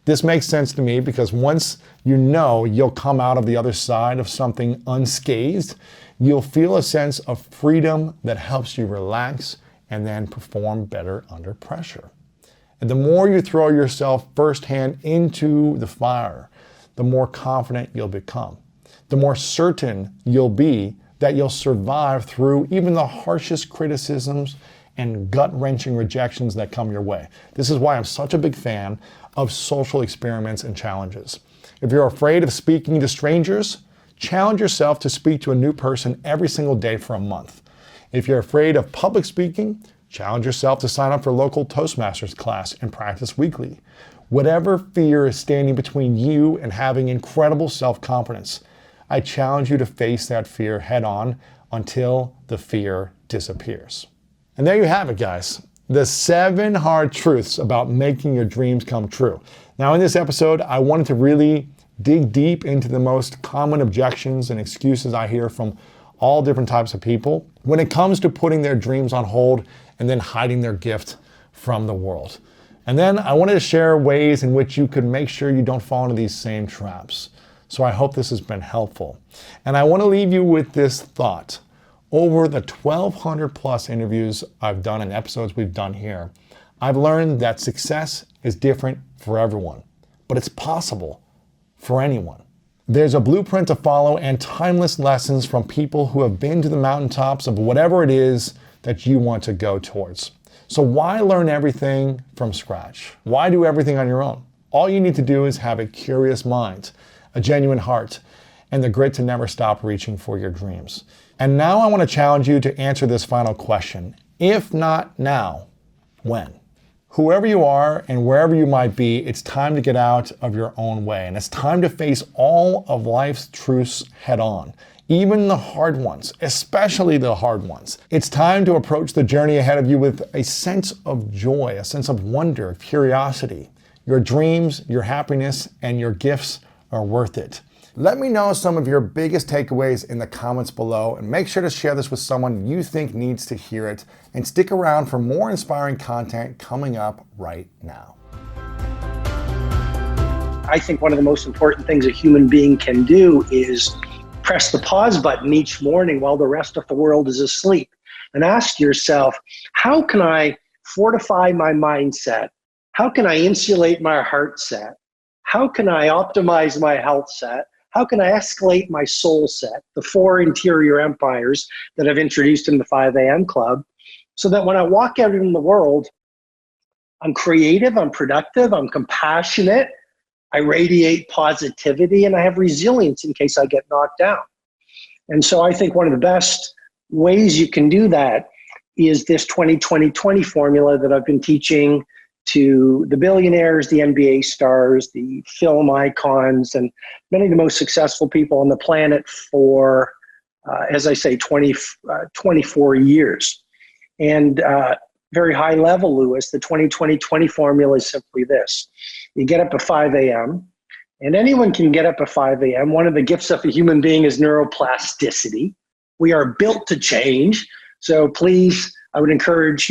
This makes sense to me because once you know you'll come out of the other side of something unscathed, you'll feel a sense of freedom that helps you relax and then perform better under pressure. And the more you throw yourself firsthand into the fire, the more confident you'll become. The more certain you'll be that you'll survive through even the harshest criticisms and gut-wrenching rejections that come your way. This is why I'm such a big fan of social experiments and challenges. If you're afraid of speaking to strangers, challenge yourself to speak to a new person every single day for a month. If you're afraid of public speaking, challenge yourself to sign up for a local Toastmasters class and practice weekly. Whatever fear is standing between you and having incredible self-confidence, I challenge you to face that fear head on until the fear disappears. And there you have it, guys. The 7 hard truths about making your dreams come true. Now, in this episode, I wanted to really dig deep into the most common objections and excuses I hear from all different types of people when it comes to putting their dreams on hold and then hiding their gift from the world. And then I wanted to share ways in which you could make sure you don't fall into these same traps. So I hope this has been helpful. And I want to leave you with this thought. Over the 1,200 plus interviews I've done and episodes we've done here, I've learned that success is different for everyone, but it's possible for anyone. There's a blueprint to follow and timeless lessons from people who have been to the mountaintops of whatever it is that you want to go towards. So why learn everything from scratch? Why do everything on your own? All you need to do is have a curious mind, a genuine heart, and the grit to never stop reaching for your dreams. And now I want to challenge you to answer this final question. If not now, when? Whoever you are and wherever you might be, it's time to get out of your own way. And it's time to face all of life's truths head on, even the hard ones, especially the hard ones. It's time to approach the journey ahead of you with a sense of joy, a sense of wonder, curiosity. Your dreams, your happiness, and your gifts are worth it. Let me know some of your biggest takeaways in the comments below, and make sure to share this with someone you think needs to hear it, and stick around for more inspiring content coming up right now. I think one of the most important things a human being can do is press the pause button each morning while the rest of the world is asleep and ask yourself, how can I fortify my mindset? How can I insulate my heart set? How can I optimize my health set? How can I escalate my soul set, the 4 interior empires that I've introduced in the 5 a.m. Club, so that when I walk out in the world, I'm creative, I'm productive, I'm compassionate, I radiate positivity, and I have resilience in case I get knocked down. And so I think one of the best ways you can do that is this 20-20-20 formula that I've been teaching to the billionaires, the NBA stars, the film icons, and many of the most successful people on the planet for, as I say, 24 years. And very high level, Lewis, the 20-20-20 formula is simply this. You get up at 5 a.m., and anyone can get up at 5 a.m. One of the gifts of a human being is neuroplasticity. We are built to change. So please, I would encourage,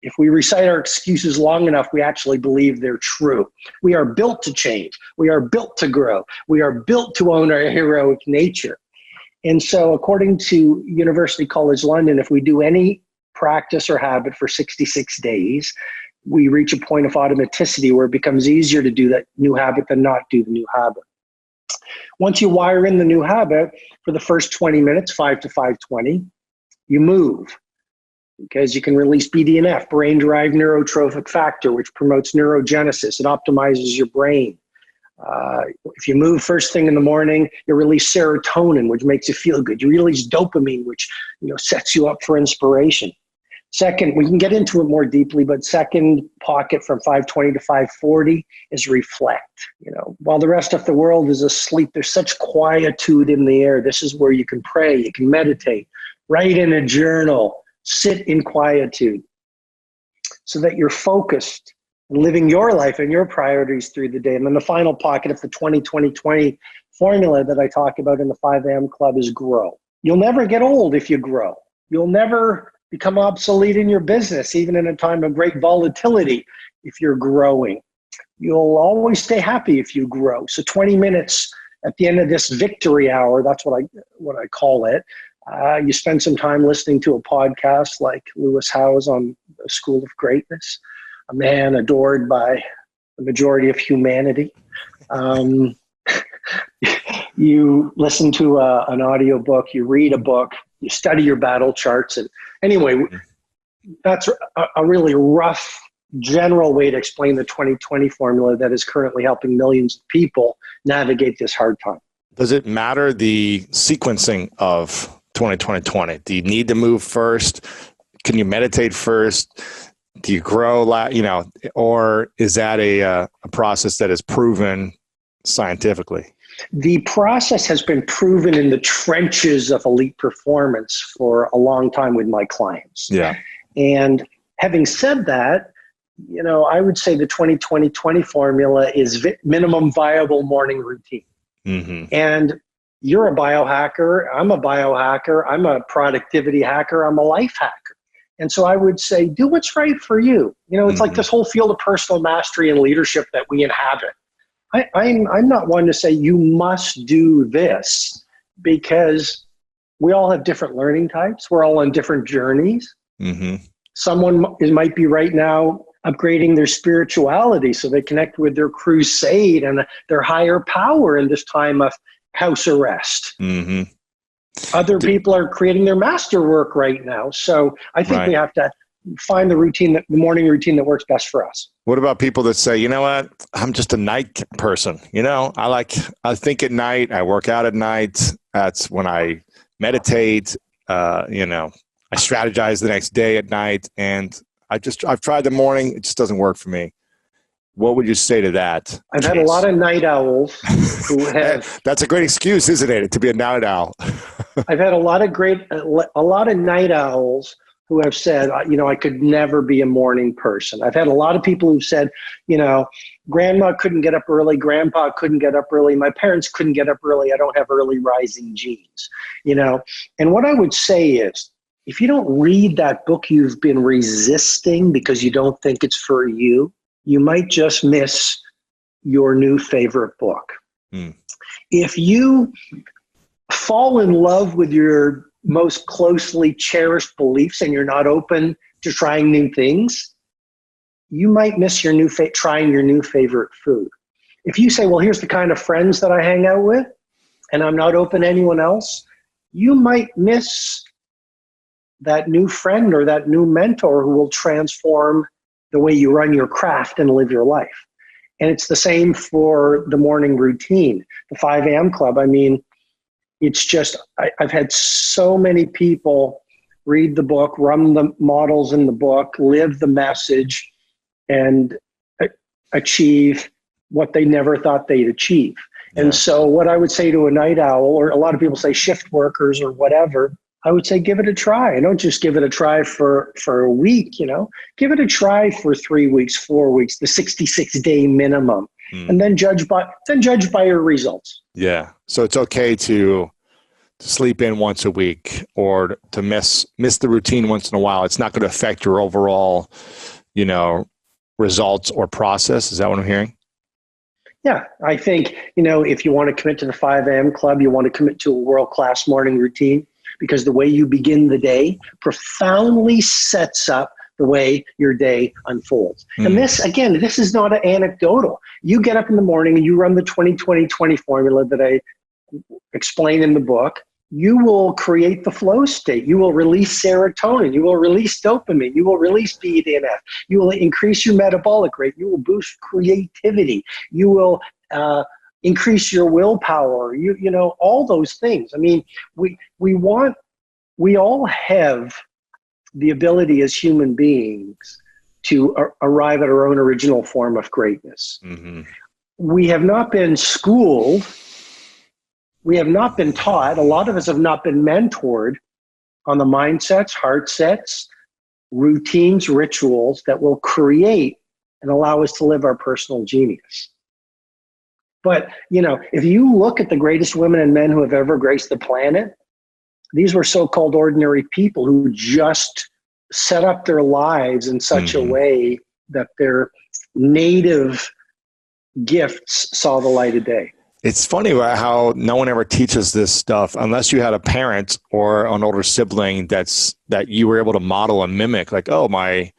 if we recite our excuses long enough, we actually believe they're true. We are built to change. We are built to grow. We are built to own our heroic nature. And so according to University College London, if we do any practice or habit for 66 days, we reach a point of automaticity where it becomes easier to do that new habit than not do the new habit. Once you wire in the new habit, for the first 20 minutes, 5 to 5:20, you move. Because you can release BDNF, brain-derived neurotrophic factor, which promotes neurogenesis. It optimizes your brain. If you move first thing in the morning, you release serotonin, which makes you feel good. You release dopamine, which sets you up for inspiration. Second, we can get into it more deeply, but second pocket from 5:20 to 5:40 is reflect. While the rest of the world is asleep, there's such quietude in the air. This is where you can pray, you can meditate, write in a journal, sit in quietude so that you're focused and living your life and your priorities through the day. And then the final pocket of the 20-20-20 formula that I talk about in the 5 a.m. Club is grow. You'll never get old if you grow. You'll never become obsolete in your business, even in a time of great volatility, if you're growing. You'll always stay happy if you grow. So 20 minutes at the end of this victory hour, that's what I call it. You spend some time listening to a podcast like Lewis Howes on the School of Greatness, a man adored by the majority of humanity. You listen to an audiobook, you read a book, you study your battle charts. And anyway, that's a really rough general way to explain the 20-20 formula that is currently helping millions of people navigate this hard time. Does it matter the sequencing of 20-20-20? Do you need to move first? Can you meditate first? Do you grow, or is that a process that is proven scientifically? The process has been proven in the trenches of elite performance for a long time with my clients. Yeah. And having said that, I would say the 20-20-20 formula is minimum viable morning routine. Mm-hmm. And you're a biohacker, I'm a biohacker, I'm a productivity hacker, I'm a life hacker. And so I would say, do what's right for you. It's like this whole field of personal mastery and leadership that we inhabit. I'm not one to say you must do this, because we all have different learning types. We're all on different journeys. Mm-hmm. Someone might be right now upgrading their spirituality so they connect with their crusade and their higher power in this time of house arrest. Mm-hmm. Other people are creating their masterwork right now. So I think we have to find the morning routine that works best for us. What about people that say, you know what, I'm just a night person. I think at night, I work out at night. That's when I meditate. I strategize the next day at night, and I've tried the morning. It just doesn't work for me. What would you say to that? I've had a lot of night owls who have. That's a great excuse, isn't it, to be a night owl? I've had a lot of night owls who have said, I could never be a morning person. I've had a lot of people who've said, grandma couldn't get up early, grandpa couldn't get up early, my parents couldn't get up early, I don't have early rising genes, And what I would say is, if you don't read that book you've been resisting because you don't think it's for you, you might just miss your new favorite book. If you fall in love with your most closely cherished beliefs and you're not open to trying new things, you might miss trying your new favorite food. If you say, well, here's the kind of friends that I hang out with and I'm not open to anyone else, you might miss that new friend or that new mentor who will transform the way you run your craft and live your life. And it's the same for the morning routine, the 5 a.m. club. I mean, it's just, I've had so many people read the book, run the models in the book, live the message, and achieve what they never thought they'd achieve. Yeah. And so what I would say to a night owl, or a lot of people say shift workers or whatever, I would say give it a try. Don't just give it a try for a week, Give it a try for 3 weeks, 4 weeks, the 66-day minimum. And then judge by your results. Yeah. So it's okay to sleep in once a week or to miss the routine once in a while. It's not going to affect your overall, results or process. Is that what I'm hearing? Yeah. I think, if you want to commit to the 5 a.m. club, you want to commit to a world-class morning routine, because the way you begin the day profoundly sets up the way your day unfolds. And this is not anecdotal. You get up in the morning and you run the 20-20-20 formula that I explain in the book. You will create the flow state. You will release serotonin. You will release dopamine. You will release BDNF. You will increase your metabolic rate. You will boost creativity. You will increase your willpower. All those things. I mean, we all have the ability as human beings to arrive at our own original form of greatness. Mm-hmm. We have not been schooled. We have not been taught. A lot of us have not been mentored on the mindsets, heart sets, routines, rituals that will create and allow us to live our personal genius. But, if you look at the greatest women and men who have ever graced the planet, these were so-called ordinary people who just set up their lives in such a way that their native gifts saw the light of day. It's funny how no one ever teaches this stuff unless you had a parent or an older sibling that you were able to model and mimic. Like, oh, my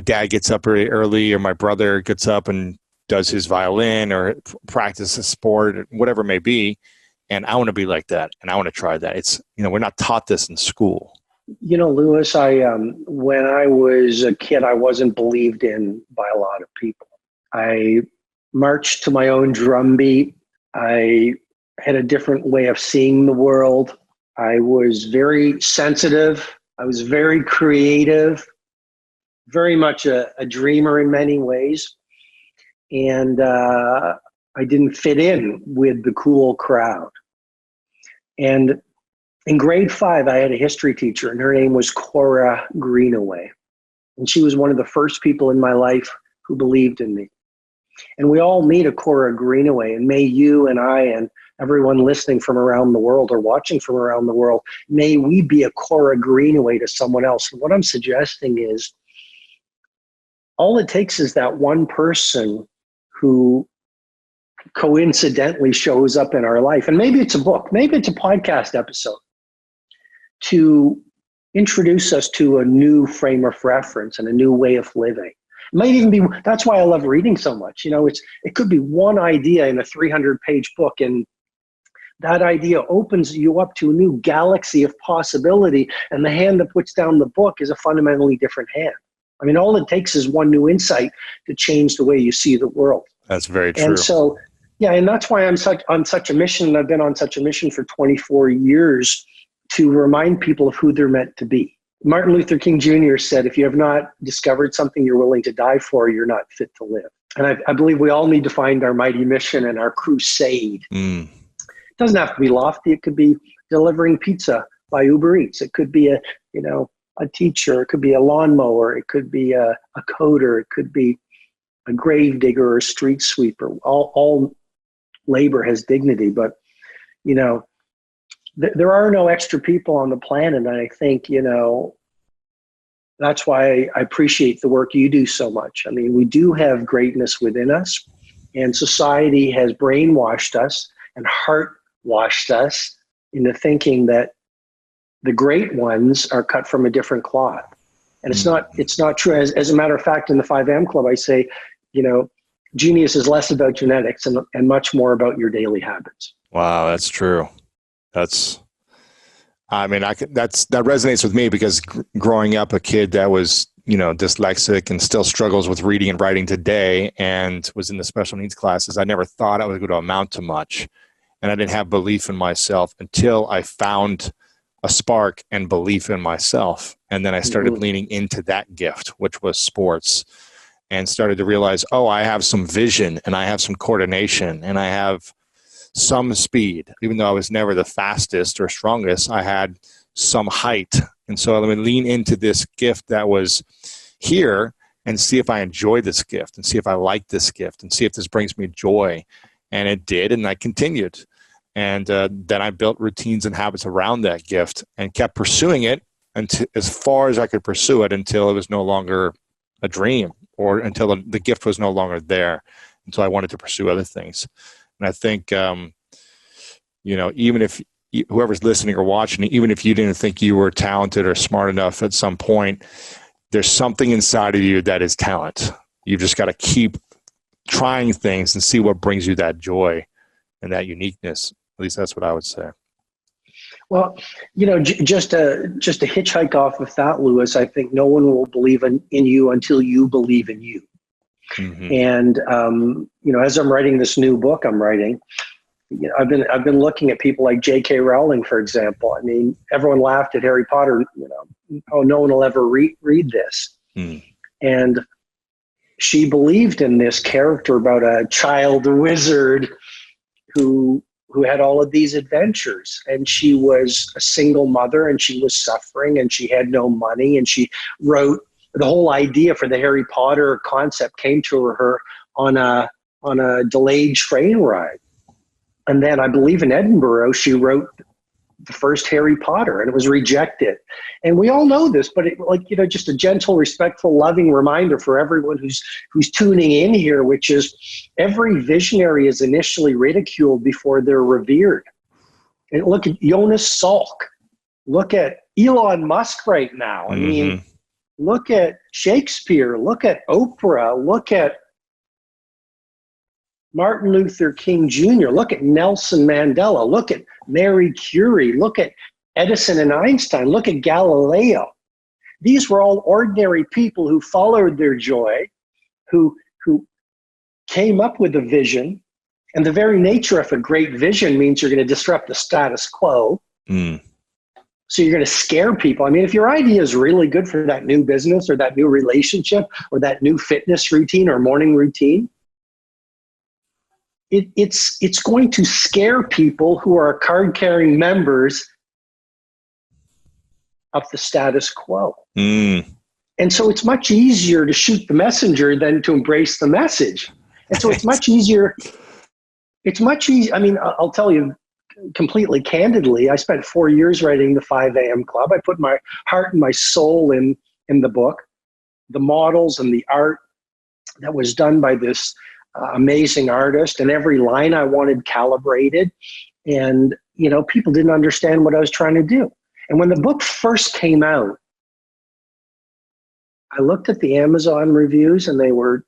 dad gets up very early, or my brother gets up and does his violin or practices sport, or whatever it may be. And I want to be like that. And I want to try that. It's, we're not taught this in school. Lewis, when I was a kid, I wasn't believed in by a lot of people. I marched to my own drum beat. I had a different way of seeing the world. I was very sensitive. I was very creative, very much a dreamer in many ways. And I didn't fit in with the cool crowd. And in grade 5, I had a history teacher, and her name was Cora Greenaway. And she was one of the first people in my life who believed in me. And we all need a Cora Greenaway. And may you and I and everyone listening from around the world or watching from around the world, may we be a Cora Greenaway to someone else. And what I'm suggesting is all it takes is that one person who coincidentally shows up in our life. And maybe it's a book, maybe it's a podcast episode, to introduce us to a new frame of reference and a new way of living. Might even be, that's why I love reading so much. It could be one idea in a 300-page book, and that idea opens you up to a new galaxy of possibility, and the hand that puts down the book is a fundamentally different hand. I mean, all it takes is one new insight to change the way you see the world. That's very true. And so, yeah, and that's why I'm on such a mission, and I've been on such a mission for 24 years to remind people of who they're meant to be. Martin Luther King Jr. said, if you have not discovered something you're willing to die for, you're not fit to live. And I believe we all need to find our mighty mission and our crusade. It doesn't have to be lofty. It could be delivering pizza by Uber Eats. It could be a teacher. It could be a lawnmower. It could be a coder. It could be a grave digger or a street sweeper. All labor has dignity, but there are no extra people on the planet. And I think, that's why I appreciate the work you do so much. I mean, we do have greatness within us, and society has brainwashed us and heart-washed us into thinking that the great ones are cut from a different cloth. And it's not true. As a matter of fact, in the 5am Club, I say, genius is less about genetics and much more about your daily habits. Wow, that's true. That resonates with me, because growing up a kid that was, dyslexic and still struggles with reading and writing today, and was in the special needs classes, I never thought I was going to amount to much. And I didn't have belief in myself until I found a spark and belief in myself. And then I started leaning into that gift, which was sports, and started to realize, I have some vision, and I have some coordination, and I have some speed. Even though I was never the fastest or strongest, I had some height. And so let me lean into this gift that was here and see if I enjoy this gift, and see if I like this gift, and see if this brings me joy. And it did, and I continued. And then I built routines and habits around that gift and kept pursuing it until, as far as I could pursue it, until it was no longer a dream, or until the gift was no longer there, until I wanted to pursue other things. And I think, even if whoever's listening or watching, even if you didn't think you were talented or smart enough at some point, there's something inside of you that is talent. You've just got to keep trying things and see what brings you that joy and that uniqueness. At least that's what I would say. Well, just to hitchhike off of that, Lewis, I think no one will believe in you until you believe in you. Mm-hmm. And, as I'm writing this new book I'm writing, I've been looking at people like J.K. Rowling, for example. I mean, everyone laughed at Harry Potter, no one will ever read this. And she believed in this character about a child wizard who had all of these adventures, and she was a single mother, and she was suffering, and she had no money, and she wrote the whole idea for the Harry Potter concept came to her on a delayed train ride. And then I believe in Edinburgh, she wrote the first Harry Potter, and it was rejected. And we all know this, but just a gentle, respectful, loving reminder for everyone who's tuning in here, which is every visionary is initially ridiculed before they're revered. And look at Jonas Salk. Look at Elon Musk right now. I mean, look at Shakespeare. Look at Oprah. Look at Martin Luther King Jr., look at Nelson Mandela, look at Marie Curie, look at Edison and Einstein, look at Galileo. These were all ordinary people who followed their joy, who came up with a vision, and the very nature of a great vision means you're going to disrupt the status quo. So you're going to scare people. I mean, if your idea is really good for that new business or that new relationship or that new fitness routine or morning routine, it's going to scare people who are card-carrying members of the status quo. And so it's much easier to shoot the messenger than to embrace the message. And so it's much easier. I mean, I'll tell you completely candidly, I spent 4 years writing the 5am Club. I put my heart and my soul in the book, the models and the art that was done by this amazing artist, and every line I wanted calibrated. And, people didn't understand what I was trying to do. And when the book first came out, I looked at the Amazon reviews and they were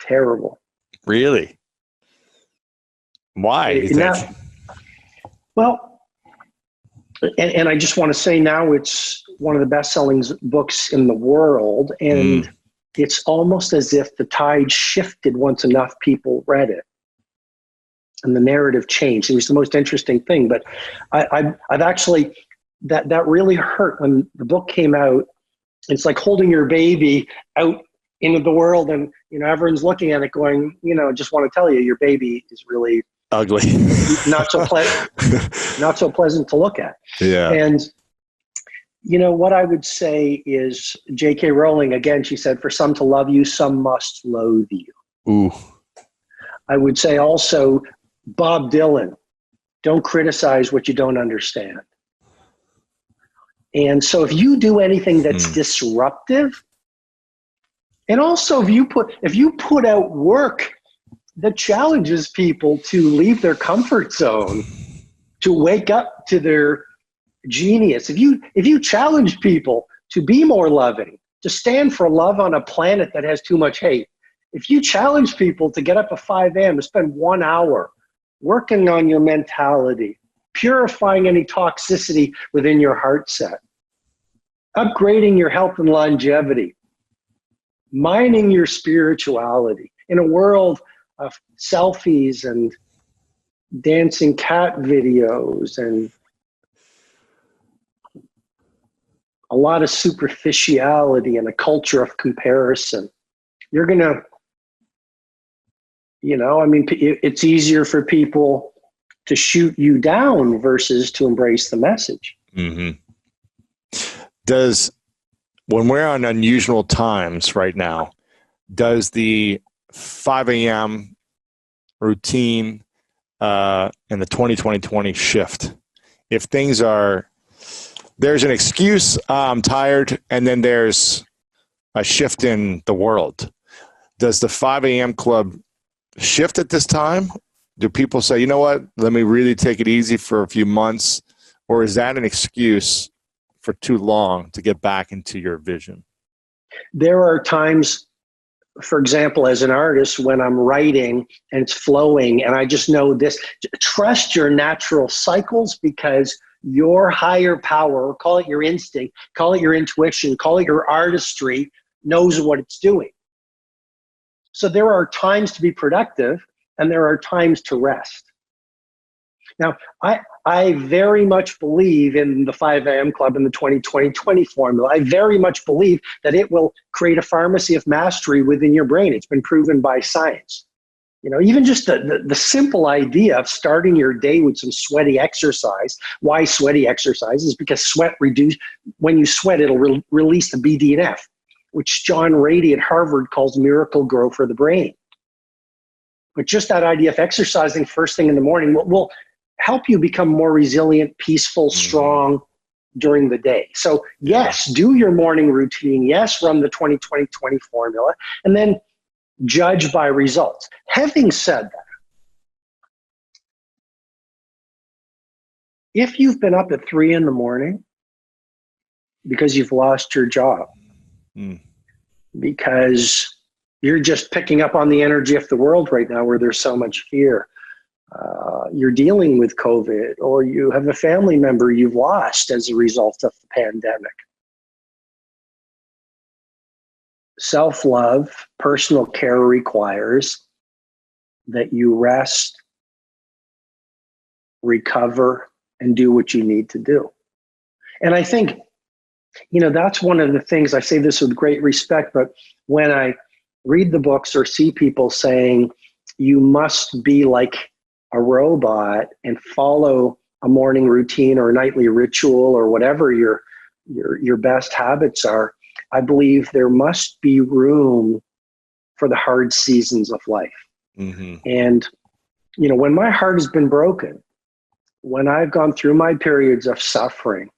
terrible. Really? Why, do you think? Well, and I just want to say now it's one of the best-selling books in the world, and it's almost as if the tide shifted once enough people read it, and the narrative changed. It was the most interesting thing. But I've actually that really hurt when the book came out. It's like holding your baby out into the world, and everyone's looking at it, going, just want to tell you, your baby is really ugly, not so pleasant to look at. Yeah. And what I would say is J.K. Rowling, again, she said, for some to love you, some must loathe you. Ooh. I would say also Bob Dylan, don't criticize what you don't understand. And so if you do anything that's disruptive, and also if you put out work that challenges people to leave their comfort zone, to wake up to their genius, if you challenge people to be more loving, to stand for love on a planet that has too much hate, if you challenge people to get up at 5 a.m. to spend 1 hour working on your mentality, purifying any toxicity within your heart set, upgrading your health and longevity, mining your spirituality in a world of selfies and dancing cat videos and a lot of superficiality and a culture of comparison. You're going to, it's easier for people to shoot you down versus to embrace the message. Mm-hmm. When we're on unusual times right now, does the 5 a.m. routine in the 2020 shift? If things there's an excuse, I'm tired, and then there's a shift in the world. Does the 5 a.m. club shift at this time? Do people say, you know what, let me really take it easy for a few months? Or is that an excuse for too long to get back into your vision? There are times, for example, as an artist, when I'm writing and it's flowing and I just know this, trust your natural cycles, because your higher power, call it your instinct, call it your intuition, call it your artistry, knows what it's doing. So there are times to be productive and there are times to rest. Now, I very much believe in the 5 a.m. club and the 20-20-20 formula. I very much believe that it will create a pharmacy of mastery within your brain. It's been proven by science. Even just the simple idea of starting your day with some sweaty exercise. Why sweaty exercise? Is because when you sweat, it'll release the BDNF, which John Rady at Harvard calls miracle grow for the brain. But just that idea of exercising first thing in the morning will help you become more resilient, peaceful, strong during the day. So yes, do your morning routine. Yes, run the 20-20-20 formula, and then judge by results. Having said that, if you've been up at 3 a.m. because you've lost your job, because you're just picking up on the energy of the world right now where there's so much fear, you're dealing with COVID, or you have a family member you've lost as a result of the pandemic. Self-love, personal care requires that you rest, recover, and do what you need to do. And I think, that's one of the things, I say this with great respect, but when I read the books or see people saying you must be like a robot and follow a morning routine or a nightly ritual or whatever your best habits are, I believe there must be room for the hard seasons of life. Mm-hmm. And, when my heart has been broken, when I've gone through my periods of suffering,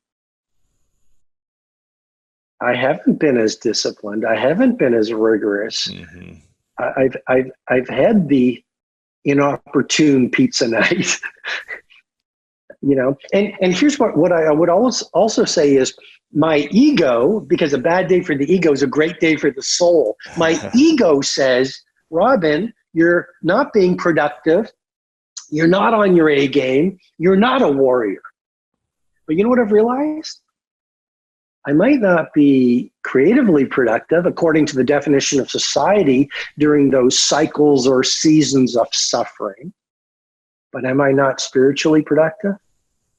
I haven't been as disciplined. I haven't been as rigorous. Mm-hmm. I've had the inopportune pizza night. And here's what I would also say is, my ego, because a bad day for the ego is a great day for the soul. My ego says, Robin, you're not being productive. You're not on your A game. You're not a warrior. But you know what I've realized? I might not be creatively productive according to the definition of society during those cycles or seasons of suffering. But am I not spiritually productive?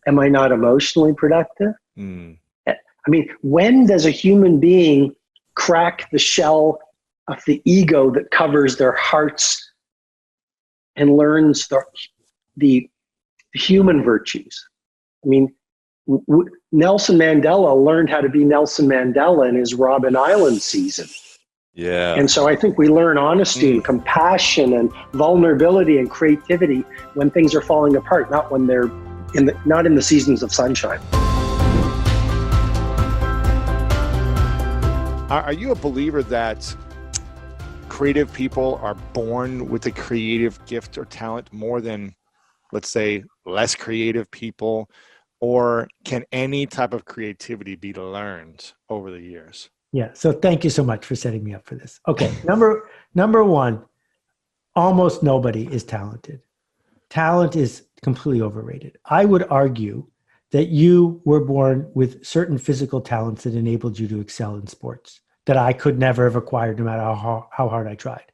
Am I not emotionally productive? I mean, when does a human being crack the shell of the ego that covers their hearts and learns the human virtues? I mean, Nelson Mandela learned how to be Nelson Mandela in his Robben Island season. Yeah. And so I think we learn honesty and compassion and vulnerability and creativity when things are falling apart, not when they're not in the seasons of sunshine. Are you a believer that creative people are born with a creative gift or talent more than, let's say, less creative people? Or can any type of creativity be learned over the years? Yeah. So thank you so much for setting me up for this. Okay. Number one, almost nobody is talented. Talent is completely overrated. I would argue that you were born with certain physical talents that enabled you to excel in sports that I could never have acquired no matter how hard I tried.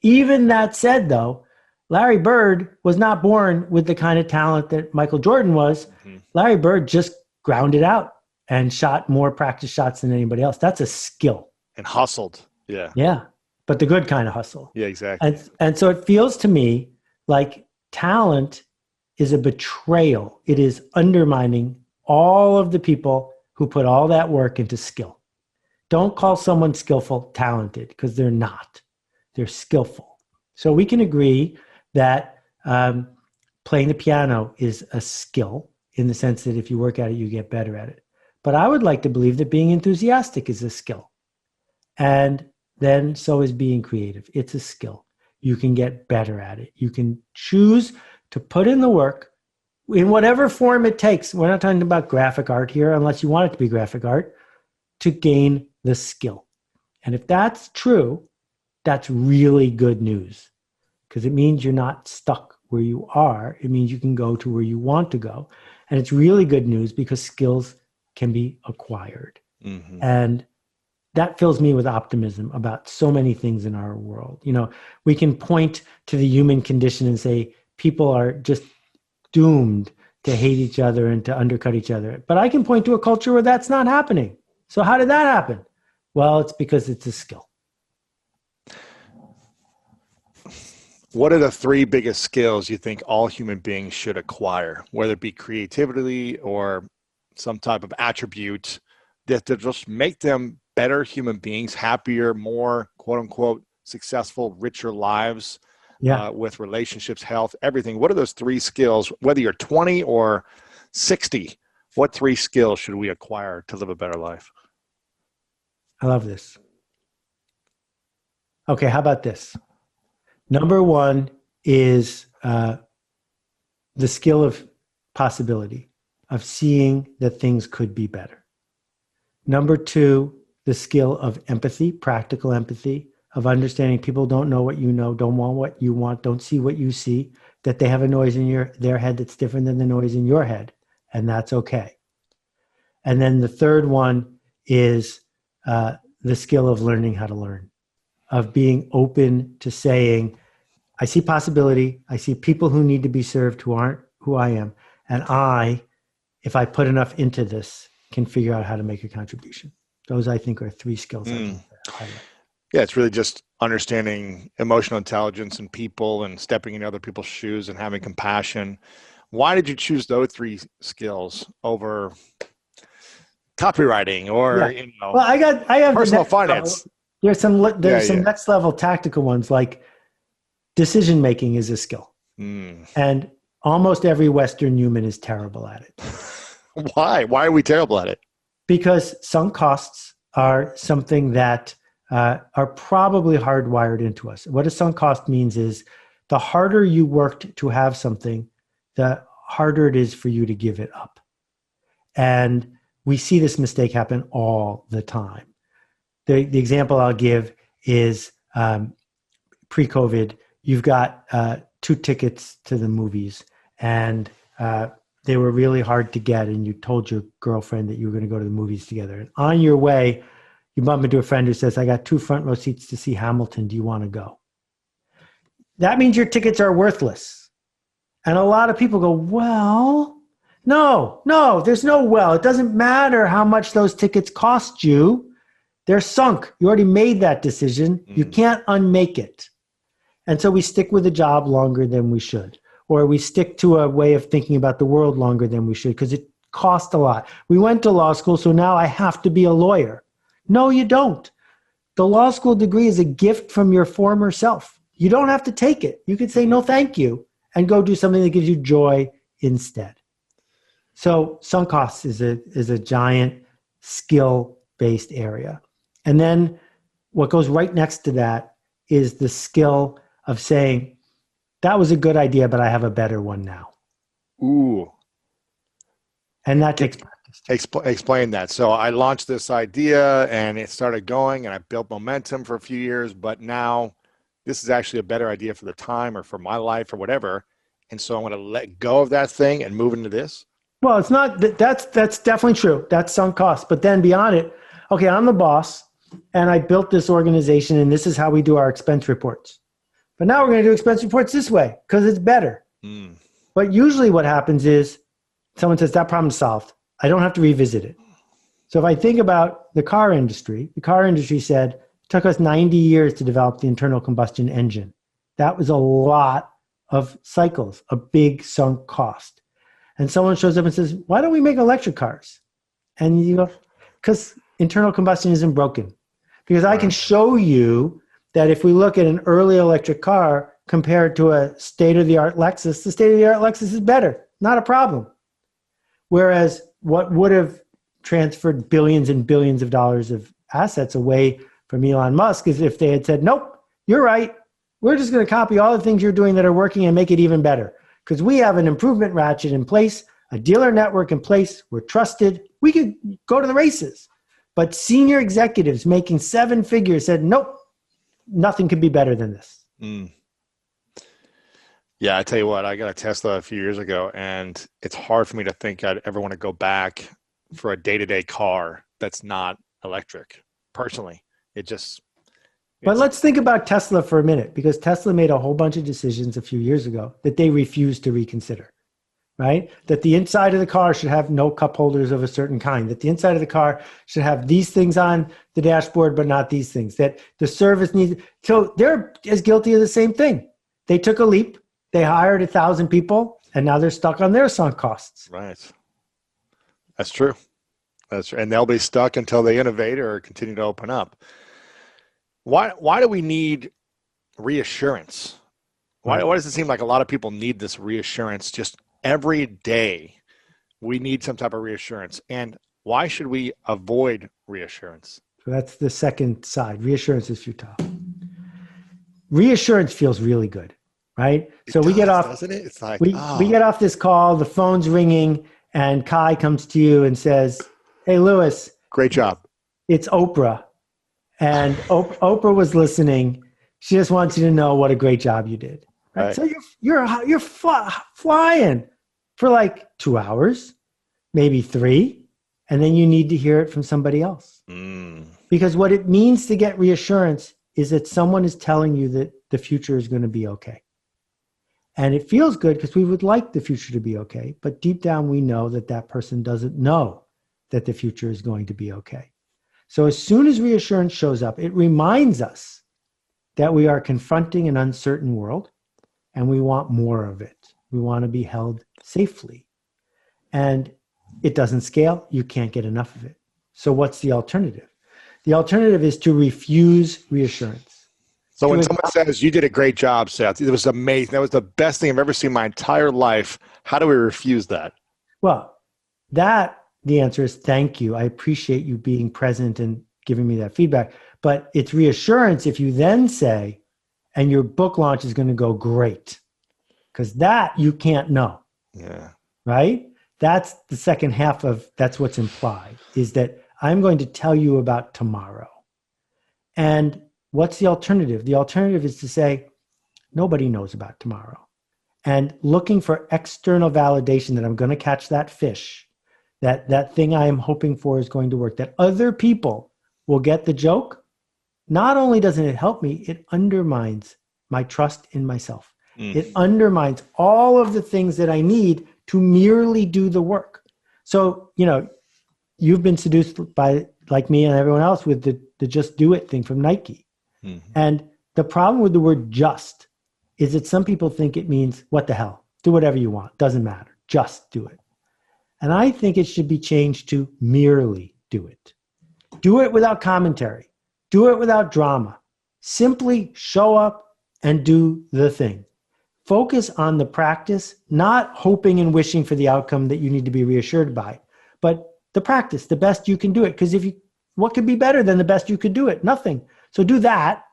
Even that said, though, Larry Bird was not born with the kind of talent that Michael Jordan was. Mm-hmm. Larry Bird just grounded out and shot more practice shots than anybody else. That's a skill. And hustled. Yeah. Yeah. But the good kind of hustle. Yeah, exactly. And so it feels to me like talent is a betrayal. It is undermining all of the people who put all that work into skill. Don't call someone skillful talented, because they're not. They're skillful. So we can agree that playing the piano is a skill in the sense that if you work at it, you get better at it. But I would like to believe that being enthusiastic is a skill. And then so is being creative. It's a skill. You can get better at it. You can choose to put in the work in whatever form it takes. We're not talking about graphic art here, unless you want it to be graphic art, to gain the skill. And if that's true, that's really good news, because it means you're not stuck where you are. It means you can go to where you want to go. And it's really good news because skills can be acquired. Mm-hmm. And that fills me with optimism about so many things in our world. You know, we can point to the human condition and say people are just doomed to hate each other and to undercut each other. But I can point to a culture where that's not happening. So how did that happen? Well, it's because it's a skill. What are the three biggest skills you think all human beings should acquire, whether it be creativity or some type of attribute that to just make them better human beings, happier, more quote unquote successful, richer lives, with relationships, health, everything? What are those three skills, whether you're 20 or 60, what three skills should we acquire to live a better life? I love this. Okay, how about this? Number one is the skill of possibility, of seeing that things could be better. Number two, the skill of empathy, practical empathy, of understanding people don't know what you know, don't want what you want, don't see what you see, that they have a noise in their head that's different than the noise in your head, and that's okay. And then the third one is the skill of learning how to learn, of being open to saying, I see possibility, I see people who need to be served who aren't who I am, and if I put enough into this, can figure out how to make a contribution. Those, I think, are three skills. Yeah, it's really just understanding emotional intelligence and people and stepping in other people's shoes and having compassion. Why did you choose those three skills over copywriting or Well, I have personal finance? There's some next level tactical ones, like decision making is a skill, and almost every Western human is terrible at it. Why? Why are we terrible at it? Because sunk costs are something that are probably hardwired into us. What a sunk cost means is the harder you worked to have something, the harder it is for you to give it up. And we see this mistake happen all the time. The example I'll give is pre-COVID, you've got 2 tickets to the movies, and they were really hard to get, and you told your girlfriend that you were going to go to the movies together. And on your way, you bump into a friend who says, I got 2 front row seats to see Hamilton. Do you want to go? That means your tickets are worthless. And a lot of people go, well, no, there's no well. It doesn't matter how much those tickets cost you. They're sunk. You already made that decision. You can't unmake it. And so we stick with a job longer than we should, or we stick to a way of thinking about the world longer than we should because it cost a lot. We went to law school, so now I have to be a lawyer. No, you don't. The law school degree is a gift from your former self. You don't have to take it. You could say no, thank you, and go do something that gives you joy instead. So sunk costs is a giant skill-based area. And then what goes right next to that is the skill of saying, that was a good idea, but I have a better one now. Ooh. And that takes practice. Explain that. So I launched this idea and it started going and I built momentum for a few years, but now this is actually a better idea for the time or for my life or whatever. And so I'm going to let go of that thing and move into this. Well, it's not, that's definitely true. That's sunk cost. But then beyond it, okay, I'm the boss and I built this organization and this is how we do our expense reports. But now we're going to do expense reports this way because it's better. But usually what happens is someone says that problem's solved. I don't have to revisit it. So if I think about the car industry said it took us 90 years to develop the internal combustion engine. That was a lot of cycles, a big sunk cost. And someone shows up and says, why don't we make electric cars? And you go, because internal combustion isn't broken. Because I can show you that if we look at an early electric car compared to a state-of-the-art Lexus, the state-of-the-art Lexus is better. Not a problem. Whereas what would have transferred billions and billions of dollars of assets away from Elon Musk is if they had said, nope, you're right. We're just going to copy all the things you're doing that are working and make it even better. Because we have an improvement ratchet in place, a dealer network in place. We're trusted. We could go to the races. But senior executives making 7 figures said, nope, nothing could be better than this. Yeah, I tell you what, I got a Tesla a few years ago, and it's hard for me to think I'd ever want to go back for a day-to-day car that's not electric. Personally, But let's think about Tesla for a minute, because Tesla made a whole bunch of decisions a few years ago that they refused to reconsider, right? That the inside of the car should have no cup holders of a certain kind, that the inside of the car should have these things on the dashboard, but not these things, that the service needs. So they're as guilty of the same thing. They took a leap. They hired 1,000 people, and now they're stuck on their sunk costs. Right. That's true. That's true. And they'll be stuck until they innovate or continue to open up. Why do we need reassurance? Why does it seem like a lot of people need this reassurance just every day? We need some type of reassurance. And why should we avoid reassurance? So that's the second side. Reassurance is futile. Reassurance feels really good, right? We get off, doesn't it? It's like, we get off this call, the phone's ringing, and Kai comes to you and says, hey, Lewis. Great job. It's Oprah. And Oprah was listening. She just wants you to know what a great job you did. Right? So you're flying for like 2 hours, maybe 3, and then you need to hear it from somebody else. Because what it means to get reassurance is that someone is telling you that the future is going to be okay. And it feels good because we would like the future to be okay, but deep down we know that that person doesn't know that the future is going to be okay. So as soon as reassurance shows up, it reminds us that we are confronting an uncertain world and we want more of it. We want to be held safely. And it doesn't scale. You can't get enough of it. So what's the alternative? The alternative is to refuse reassurance. So when someone says, you did a great job, Seth, it was amazing. That was the best thing I've ever seen in my entire life. How do we refuse that? Well, the answer is thank you. I appreciate you being present and giving me that feedback. But it's reassurance if you then say, and your book launch is going to go great. Because that you can't know. Yeah. Right? That's the second half of that's what's implied, is that I'm going to tell you about tomorrow. And what's the alternative? The alternative is to say, nobody knows about tomorrow. And looking for external validation that I'm going to catch that fish, that thing I am hoping for is going to work, that other people will get the joke. Not only doesn't it help me, it undermines my trust in myself. It undermines all of the things that I need to merely do the work. So, you've been seduced by, like me and everyone else, with the just do it thing from Nike. And the problem with the word just is that some people think it means, what the hell, do whatever you want, doesn't matter, just do it. And I think it should be changed to merely do it. Do it without commentary. Do it without drama. Simply show up and do the thing. Focus on the practice, not hoping and wishing for the outcome that you need to be reassured by, but the practice, the best you can do it. Because what could be better than the best you could do it? Nothing. So do that,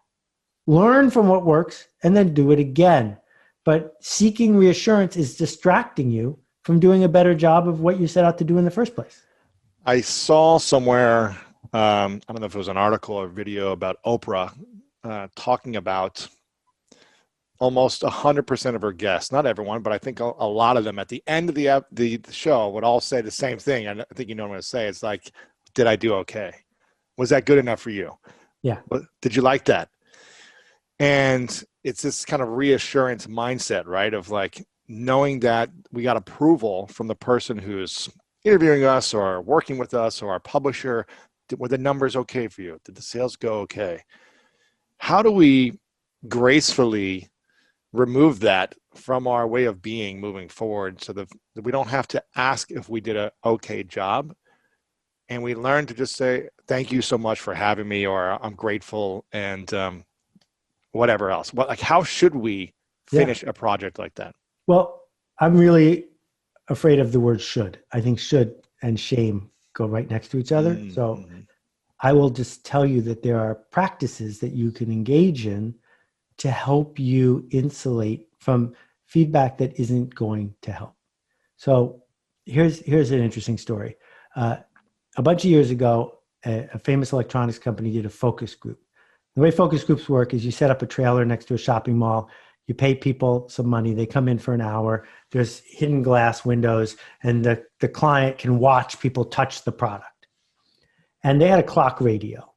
learn from what works, and then do it again. But seeking reassurance is distracting you from doing a better job of what you set out to do in the first place. I saw somewhere, I don't know if it was an article or video about Oprah talking about almost 100% of her guests, not everyone, but I think a lot of them at the end of the show would all say the same thing. And I think you know what I'm going to say. It's like, did I do okay? Was that good enough for you? Yeah. Did you like that? And it's this kind of reassurance mindset, right? Of like knowing that we got approval from the person who's interviewing us or working with us or our publisher. Were the numbers okay for you? Did the sales go okay? How do we gracefully remove that from our way of being moving forward so that we don't have to ask if we did an okay job, and we learn to just say, thank you so much for having me, or I'm grateful, and whatever else. Like, how should we finish a project like that? Well, I'm really afraid of the word should. I think should and shame go right next to each other. So I will just tell you that there are practices that you can engage in to help you insulate from feedback that isn't going to help. So here's an interesting story. A bunch of years ago, a famous electronics company did a focus group. The way focus groups work is you set up a trailer next to a shopping mall. You pay people some money. They come in for an hour. There's hidden glass windows, and the client can watch people touch the product. And they had a clock radio,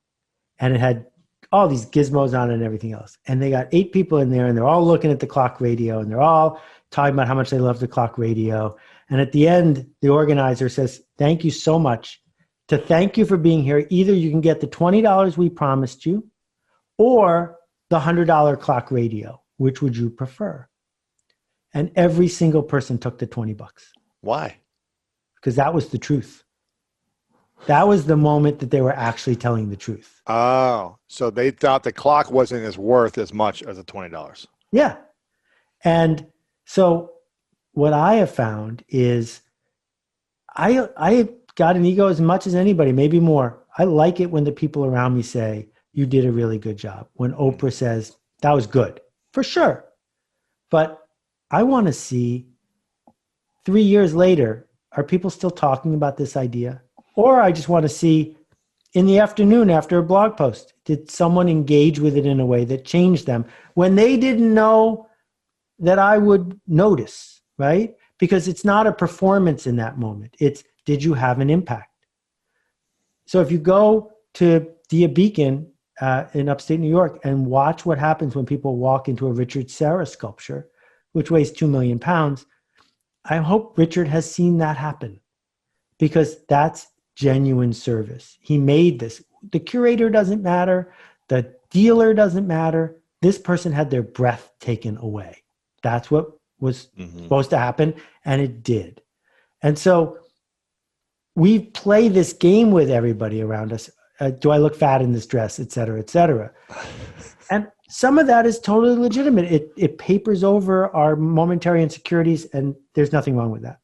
and it had all these gizmos on it and everything else. And they got 8 people in there, and they're all looking at the clock radio, and they're all talking about how much they love the clock radio. And at the end, the organizer says, thank you so much. To thank you for being here, either you can get the $20 we promised you or the $100 clock radio. Which would you prefer? And every single person took the $20. Why? Because that was the truth. That was the moment that they were actually telling the truth. Oh, so they thought the clock wasn't as worth as much as the $20. Yeah. And so what I have found is I got an ego as much as anybody, maybe more. I like it when the people around me say, you did a really good job. When Oprah says, that was good, for sure. But I want to see 3 years later, are people still talking about this idea? Or I just want to see in the afternoon after a blog post, did someone engage with it in a way that changed them when they didn't know that I would notice, right? Because it's not a performance in that moment. It's, did you have an impact? So if you go to Dia Beacon in upstate New York and watch what happens when people walk into a Richard Serra sculpture, which weighs 2 million pounds, I hope Richard has seen that happen, because that's genuine service. He made this. The curator doesn't matter. The dealer doesn't matter. This person had their breath taken away. That's what was supposed to happen, and it did. And so we play this game with everybody around us. Do I look fat in this dress, et cetera, et cetera. And some of that is totally legitimate. It papers over our momentary insecurities, and there's nothing wrong with that.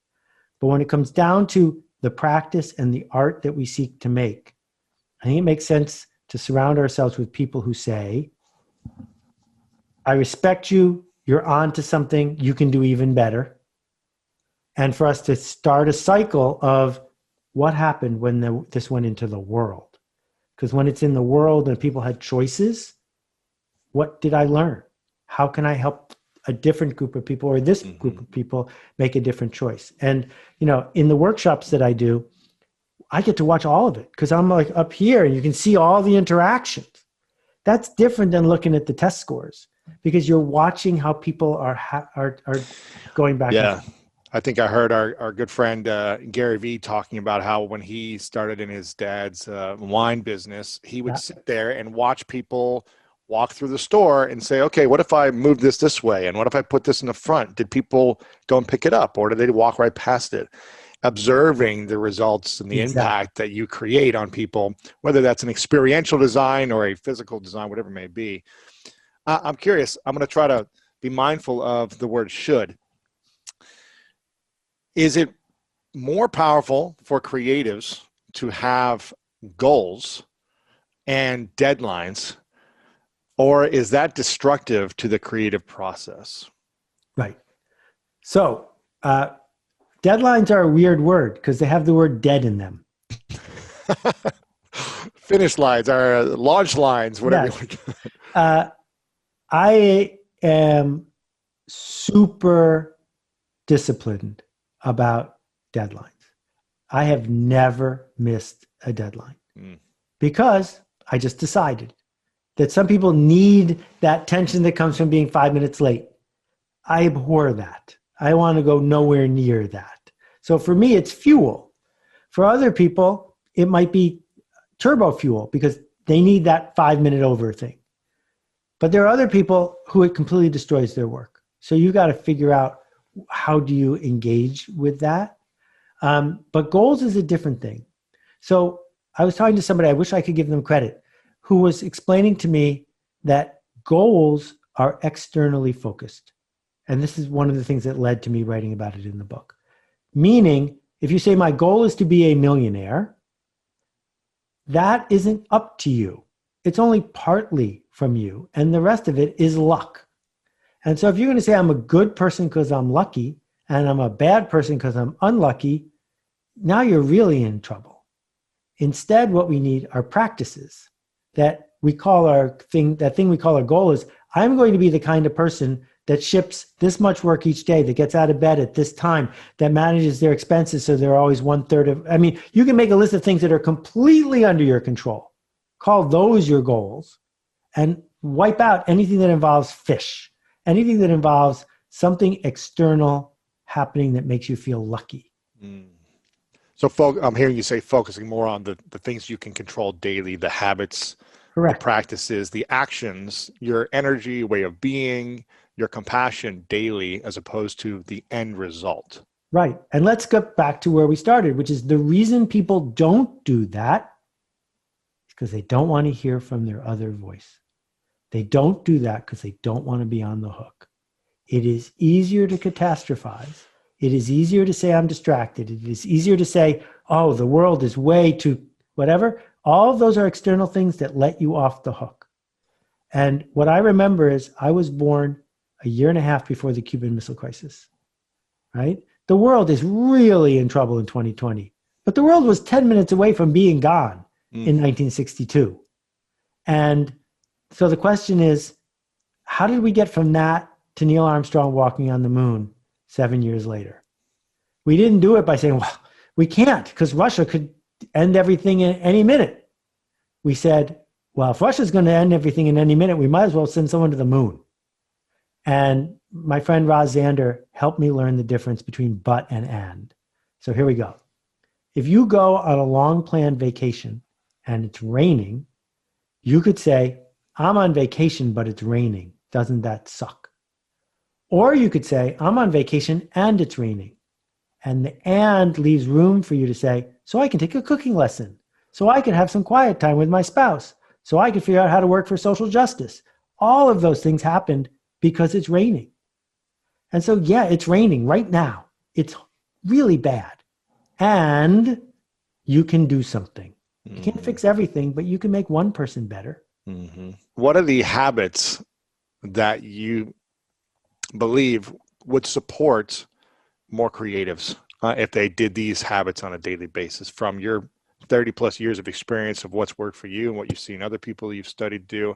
But when it comes down to the practice and the art that we seek to make, I think it makes sense to surround ourselves with people who say, I respect you, you're on to something, you can do even better. and for us to start a cycle of what happened when this went into the world. Because when it's in the world and people had choices, what did I learn? How can I help a different group of people or this group of people make a different choice? And, in the workshops that I do, I get to watch all of it because I'm like up here and you can see all the interactions. That's different than looking at the test scores because you're watching how people are going back. Yeah. I think I heard our good friend Gary Vee talking about how when he started in his dad's wine business, he would sit there and watch people walk through the store and say, okay, what if I move this way? And what if I put this in the front? Did people go and pick it up or did they walk right past it? Observing the results and the impact that you create on people, whether that's an experiential design or a physical design, whatever it may be. I'm curious. I'm going to try to be mindful of the word should. Is it more powerful for creatives to have goals and deadlines, or is that destructive to the creative process? Right. So, deadlines are a weird word because they have the word dead in them. Finish lines are launch lines, whatever. Yes. I am super disciplined about deadlines. I have never missed a deadline because I just decided that some people need that tension that comes from being 5 minutes late. I abhor that. I want to go nowhere near that. So for me, it's fuel. For other people, it might be turbo fuel because they need that 5 minute over thing. But there are other people who it completely destroys their work. So you got to figure out how do you engage with that. But goals is a different thing. So I was talking to somebody, I wish I could give them credit, who was explaining to me that goals are externally focused. And this is one of the things that led to me writing about it in the book. Meaning, if you say my goal is to be a millionaire, that isn't up to you. It's only partly from you. And the rest of it is luck. And so if you're going to say I'm a good person because I'm lucky and I'm a bad person because I'm unlucky, now you're really in trouble. Instead, what we need are practices that we call that thing we call our goal is I'm going to be the kind of person that ships this much work each day, that gets out of bed at this time, that manages their expenses so they're always 1/3 of, you can make a list of things that are completely under your control. Call those your goals and wipe out anything that involves fish, anything that involves something external happening that makes you feel lucky. So I'm hearing you say focusing more on the things you can control daily, the habits, Correct. the practices, the actions, your energy, way of being, your compassion daily, as opposed to the end result. Right. And let's get back to where we started, which is the reason people don't do that is because they don't want to hear from their other voice. They don't do that because they don't want to be on the hook. It is easier to catastrophize. It is easier to say I'm distracted. It is easier to say, oh, the world is way too whatever. All of those are external things that let you off the hook. And what I remember is I was born a year and a half before the Cuban Missile Crisis, right? The world is really in trouble in 2020, but the world was 10 minutes away from being gone in 1962. And so the question is, how did we get from that to Neil Armstrong walking on the moon 7 years later? We didn't do it by saying, well, we can't because Russia could end everything in any minute. We said, well, if Russia's going to end everything in any minute, we might as well send someone to the moon. And my friend Roz Zander helped me learn the difference between but and. So here we go. If you go on a long planned vacation and it's raining, you could say, I'm on vacation, but it's raining. Doesn't that suck? Or you could say, I'm on vacation and it's raining. And the and leaves room for you to say, so I can take a cooking lesson. So I can have some quiet time with my spouse. So I can figure out how to work for social justice. All of those things happened because it's raining. And so, yeah, it's raining right now. It's really bad. And you can do something. You can't fix everything, but you can make one person better. What are the habits that you believe would support more creatives if they did these habits on a daily basis from your 30 plus years of experience of what's worked for you and what you've seen other people you've studied do?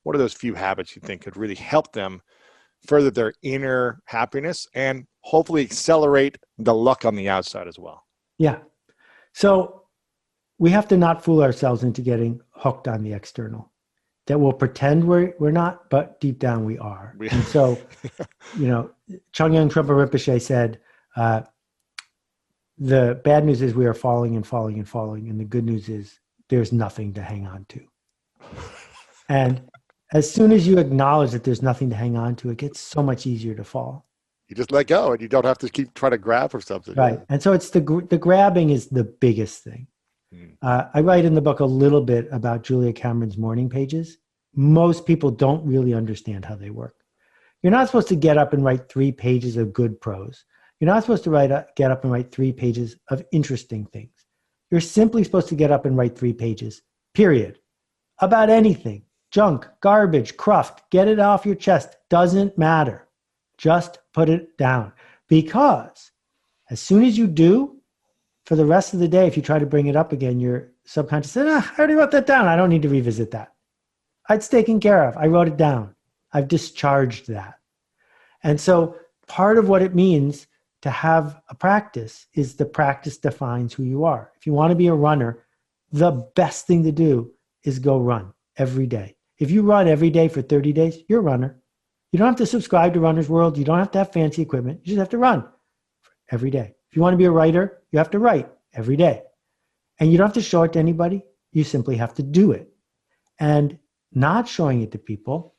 What are those few habits you think could really help them further their inner happiness and hopefully accelerate the luck on the outside as well? Yeah. So we have to not fool ourselves into getting hooked on the external. That we'll pretend we're not, but deep down we are. And so, Chögyam Trungpa Rinpoche said, the bad news is we are falling and falling and falling. And the good news is there's nothing to hang on to. And as soon as you acknowledge that there's nothing to hang on to, it gets so much easier to fall. You just let go and you don't have to keep trying to grab for something. Right. And so it's the grabbing is the biggest thing. I write in the book a little bit about Julia Cameron's morning pages. Most people don't really understand how they work. You're not supposed to get up and write 3 pages of good prose. You're not supposed to get up and write 3 pages of interesting things. You're simply supposed to get up and write 3 pages, period, about anything. Junk, garbage, cruft, get it off your chest. Doesn't matter. Just put it down. Because as soon as you do, for the rest of the day, if you try to bring it up again, your subconscious says, I already wrote that down. I don't need to revisit that. It's taken care of. I wrote it down. I've discharged that. And so part of what it means to have a practice is the practice defines who you are. If you want to be a runner, the best thing to do is go run every day. If you run every day for 30 days, you're a runner. You don't have to subscribe to Runner's World. You don't have to have fancy equipment. You just have to run every day. If you want to be a writer, you have to write every day. And you don't have to show it to anybody. You simply have to do it. And not showing it to people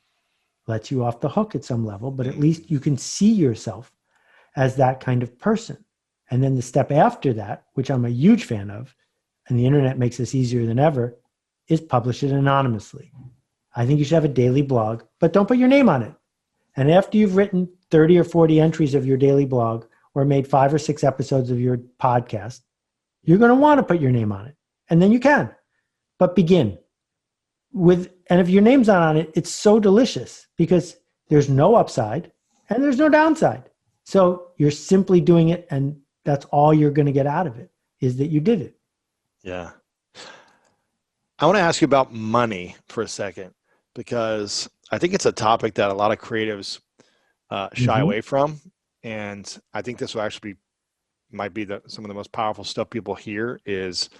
lets you off the hook at some level, but at least you can see yourself as that kind of person. And then the step after that, which I'm a huge fan of, and the internet makes this easier than ever, is publish it anonymously. I think you should have a daily blog, but don't put your name on it. And after you've written 30 or 40 entries of your daily blog or made 5 or 6 episodes of your podcast, you're going to want to put your name on it. And then you can. But begin with, and if your name's not on it, it's so delicious because there's no upside and there's no downside. So you're simply doing it, and that's all you're going to get out of it, is that you did it. Yeah. I want to ask you about money for a second, because I think it's a topic that a lot of creatives shy away from. And I think this will actually might be some of the most powerful stuff people hear is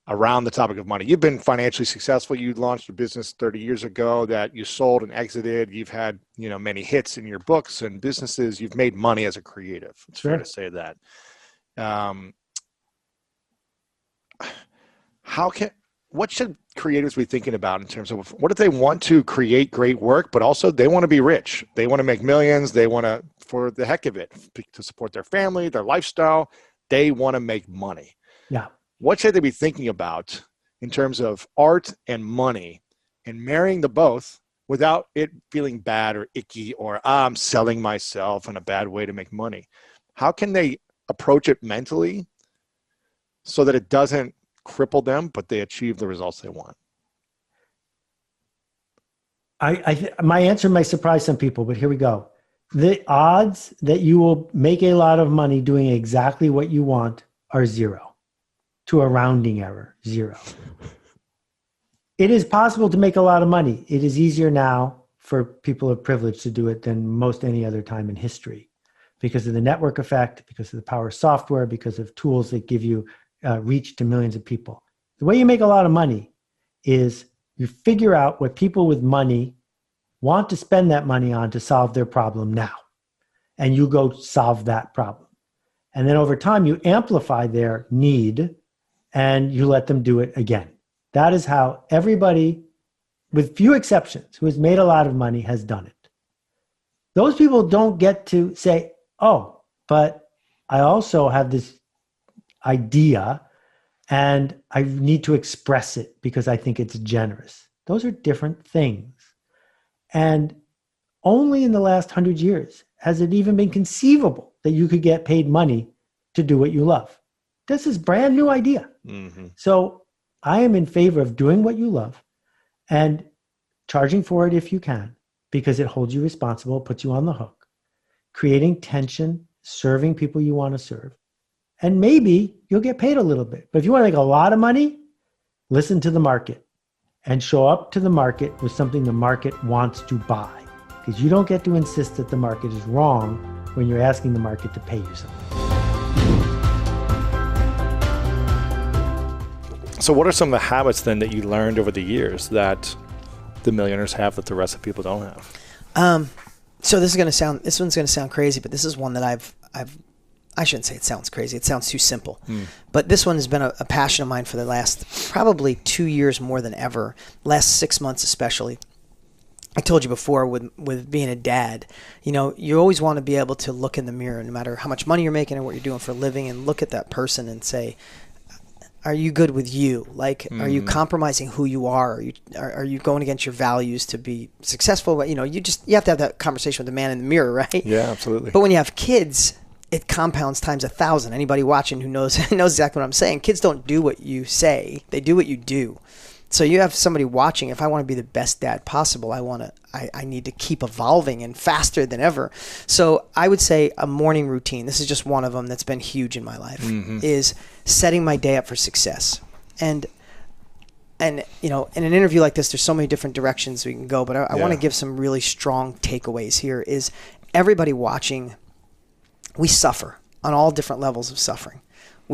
around the topic of money. You've been financially successful. You launched a business 30 years ago that you sold and exited. You've had, many hits in your books and businesses. You've made money as a creative. It's fair to say that. What should creators be thinking about in terms of what if they want to create great work, but also they want to be rich? They want to make millions. They want to, for the heck of it, to support their family, their lifestyle. They want to make money. Yeah. What should they be thinking about in terms of art and money and marrying the both without it feeling bad or icky or I'm selling myself in a bad way to make money? How can they approach it mentally so that it doesn't cripple them, but they achieve the results they want? My answer may surprise some people, but here we go. The odds that you will make a lot of money doing exactly what you want are 0 to a rounding error, 0. It is possible to make a lot of money. It is easier now for people of privilege to do it than most any other time in history because of the network effect, because of the power of software, because of tools that give you reach to millions of people. The way you make a lot of money is you figure out what people with money want to spend that money on to solve their problem now. And you go solve that problem. And then over time, you amplify their need and you let them do it again. That is how everybody, with few exceptions, who has made a lot of money has done it. Those people don't get to say, oh, but I also have this idea and I need to express it because I think it's generous. Those are different things. And only in the last 100 years has it even been conceivable that you could get paid money to do what you love. This is a brand new idea. Mm-hmm. So I am in favor of doing what you love and charging for it if you can, because it holds you responsible, puts you on the hook. Creating tension serving people you want to serve. And maybe you'll get paid a little bit. But if you want to make a lot of money, listen to the market and show up to the market with something the market wants to buy. Because you don't get to insist that the market is wrong when you're asking the market to pay you something. So what are some of the habits then that you learned over the years that the millionaires have that the rest of people don't have? So this one's gonna sound crazy, but this is one that I shouldn't say it sounds crazy. It sounds too simple. But this one has been a passion of mine for the last probably 2 years more than ever, last 6 months especially. I told you before with being a dad, you always want to be able to look in the mirror, no matter how much money you're making or what you're doing for a living, and look at that person and say, are you good with you? Like, are you compromising who you are? Are you going against your values to be successful? But you have to have that conversation with the man in the mirror, right? Yeah, absolutely. But when you have kids, it compounds times 1,000. Anybody watching who knows exactly what I'm saying. Kids don't do what you say; they do what you do. So you have somebody watching. If I want to be the best dad possible, I need to keep evolving and faster than ever. So I would say a morning routine, this is just one of them that's been huge in my life, is setting my day up for success. And in an interview like this, there's so many different directions we can go, but I want to give some really strong takeaways here. Is everybody watching, we suffer on all different levels of suffering.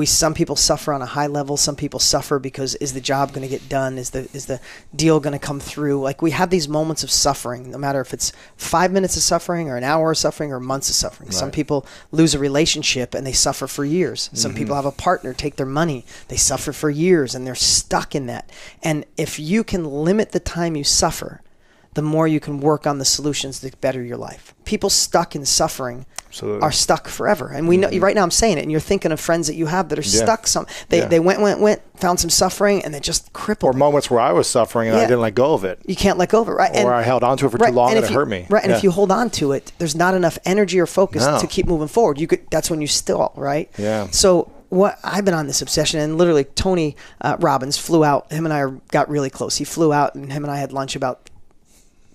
Some people suffer on a high level. Some people suffer because, is the job going to get done? Is the deal going to come through? Like, we have these moments of suffering, no matter if it's 5 minutes of suffering or an hour of suffering or months of suffering. Right. Some people lose a relationship and they suffer for years. Some people have a partner take their money. They suffer for years and they're stuck in that. And if you can limit the time you suffer, the more you can work on the solutions to better your life. People stuck in suffering are stuck forever. And we know, right now I'm saying it, and you're thinking of friends that you have that are stuck. They went, found some suffering, and they just crippled. Or moments where I was suffering and I didn't let go of it. You can't let go of it, right? Or I held on to it for too long and it hurt me. Right, and if you hold on to it, there's not enough energy or focus to keep moving forward. That's when you stall, right? Yeah. So I've been on this obsession, and literally Tony Robbins flew out. Him and I got really close. He flew out, and him and I had lunch about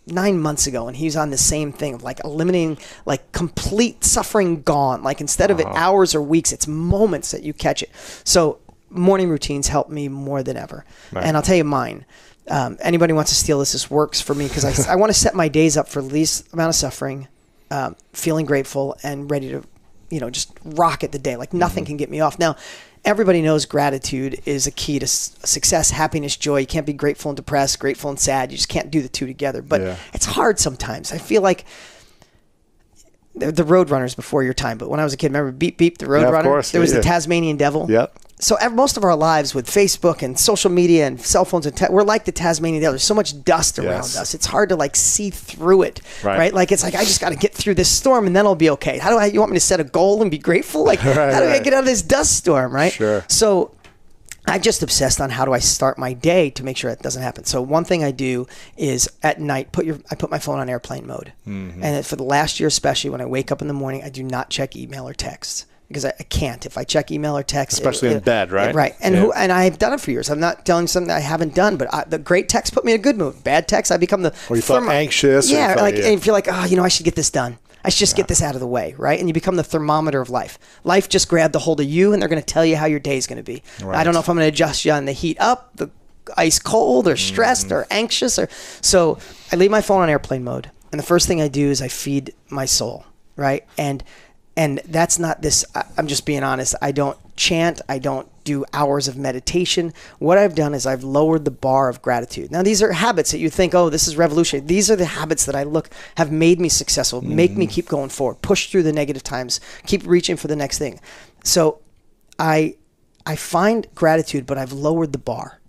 9 months ago, and he's on the same thing of like eliminating like complete suffering gone. Like, instead of it hours or weeks, it's moments that you catch it. So morning routines help me more than ever. Right. And I'll tell you mine. Anybody wants to steal this works for me, because I want to set my days up for least amount of suffering, feeling grateful and ready to, just rocket the day. Like, nothing can get me off. Now, everybody knows gratitude is a key to success, happiness, joy. You can't be grateful and depressed, grateful and sad. You just can't do the two together. But it's hard sometimes. I feel like the Roadrunners before your time. But when I was a kid, remember Beep Beep, the Roadrunner? Of course. There was the Tasmanian Devil. Yep. So most of our lives with Facebook and social media and cell phones, we're like the Tasmanian Devil. There's so much dust around us. It's hard to like see through it, right? Like, it's like, I just got to get through this storm and then I'll be okay. You want me to set a goal and be grateful? Like, how do I get out of this dust storm, right? Sure. So I just obsessed on how do I start my day to make sure it doesn't happen. So one thing I do is at night, I put my phone on airplane mode. And for the last year, especially when I wake up in the morning, I do not check email or texts. Because I can't. If I check email or text, especially in bed, right? Right. And and I've done it for years. I'm not telling you something that I haven't done, but the great text put me in a good mood. Bad text, I become the. Or you felt anxious. Yeah, and you feel like, I should get this done. I should just get this out of the way, right? And you become the thermometer of life. Life just grabbed a hold of you, and they're going to tell you how your day is going to be. Right. I don't know if I'm going to adjust you on the heat up, the ice cold, or stressed, or anxious, so I leave my phone on airplane mode, and the first thing I do is I feed my soul, right? And that's not this, I'm just being honest, I don't chant, I don't do hours of meditation. What I've done is I've lowered the bar of gratitude. Now, these are habits that you think, this is revolutionary. These are the habits that have made me successful, make me keep going forward, push through the negative times, keep reaching for the next thing. So I find gratitude, but I've lowered the bar.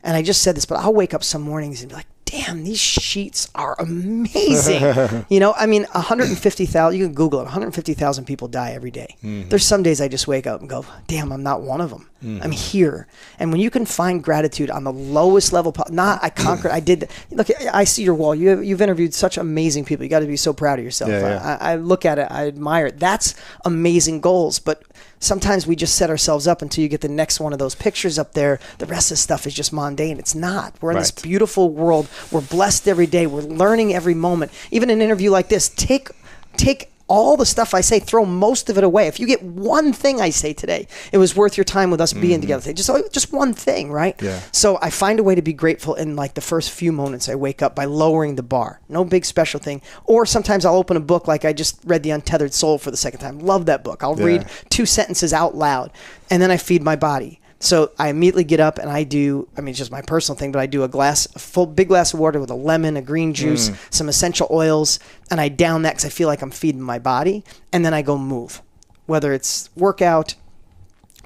And I just said this, but I'll wake up some mornings and be like, damn, these sheets are amazing. 150,000, you can Google it, 150,000 people die every day. There's some days I just wake up and go, damn, I'm not one of them. I'm here. And when you can find gratitude on the lowest level, I conquered, I did. Look, I see your wall. You've interviewed such amazing people. You got to be so proud of yourself. I look at it, I admire it. That's amazing goals. But sometimes we just set ourselves up until you get the next one of those pictures up there. The rest of the stuff is just mundane. It's not. We're in this beautiful world. We're blessed every day. We're learning every moment. Even an interview like this, take all the stuff I say, throw most of it away. If you get one thing I say today, it was worth your time with us being together. Just one thing, right? Yeah. So I find a way to be grateful in like the first few moments I wake up by lowering the bar. No big special thing. Or sometimes I'll open a book like I just read The Untethered Soul for the second time. Love that book. I'll read 2 sentences out loud, and then I feed my body. So I immediately get up and I do, I mean, it's just my personal thing, but I do a big glass of water with a lemon, a green juice, some essential oils, and I down that because I feel like I'm feeding my body. And then I go move, whether it's workout,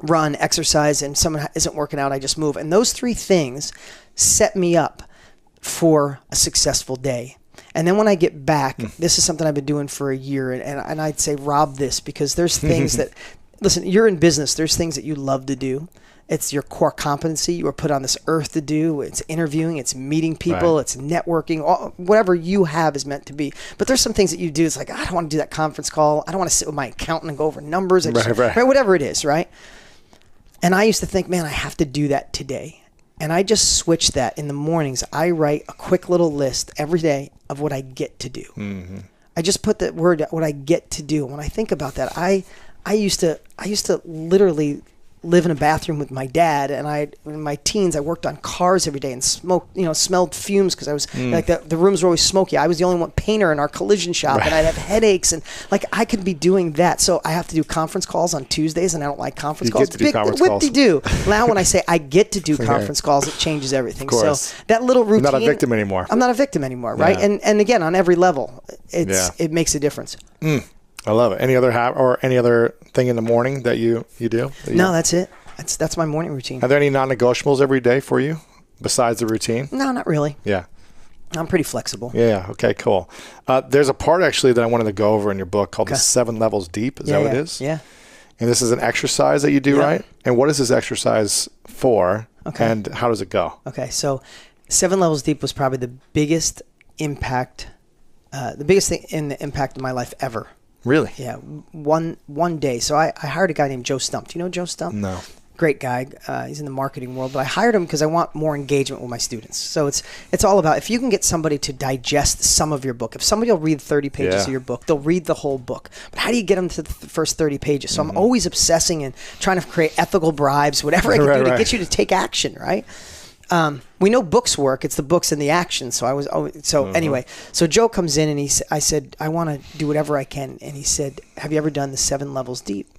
run, exercise, and someone isn't working out, I just move. And those 3 things set me up for a successful day. And then when I get back, this is something I've been doing for a year, and I'd say rob this, because there's things that, listen, you're in business, there's things that you love to do. It's your core competency. You were put on this earth to do. It's interviewing. It's meeting people. It's networking. Whatever you have is meant to be. But there's some things that you do. It's like, I don't want to do that conference call. I don't want to sit with my accountant and go over numbers. Right, whatever it is, right? And I used to think, man, I have to do that today. And I just switched that. In the mornings, I write a quick little list every day of what I get to do. Mm-hmm. I just put that word, what I get to do. When I think about that, I used to literally live in a bathroom with my dad, and in my teens I worked on cars every day and smelled fumes because I was like the rooms were always smoky. I was the only one painter in our collision shop, and I'd have headaches, and like I could be doing that. So I have to do conference calls on Tuesdays, and I don't like conference calls. Get to do conference calls. Do. Now when I say I get to do conference calls, it changes everything. So that little routine. You're not a victim anymore. I'm not a victim anymore, right? And again, on every level, it makes a difference. I love it. Any other any other thing in the morning that you do? No, that's it. That's my morning routine. Are there any non-negotiables every day for you besides the routine? No, not really. Yeah. I'm pretty flexible. Yeah. Okay, cool. There's a part actually that I wanted to go over in your book called the 7 Levels Deep. Is that what it is? Yeah. And this is an exercise that you do, right? And what is this exercise for? Okay. And how does it go? Okay. So 7 Levels Deep was probably the biggest impact, the biggest thing in the impact of my life ever. Really? Yeah. One day. So I hired a guy named Joe Stump. Do you know Joe Stump? No. Great guy. He's in the marketing world, but I hired him because I want more engagement with my students. So it's all about, if you can get somebody to digest some of your book. If somebody will read 30 pages of your book, they'll read the whole book. But how do you get them to the first 30 pages? So I'm always obsessing and trying to create ethical bribes, whatever I can do to get you to take action, right? We know books work. It's the books and the action. So anyway, so Joe comes in and I said, I want to do whatever I can. And he said, have you ever done the 7 Levels Deep?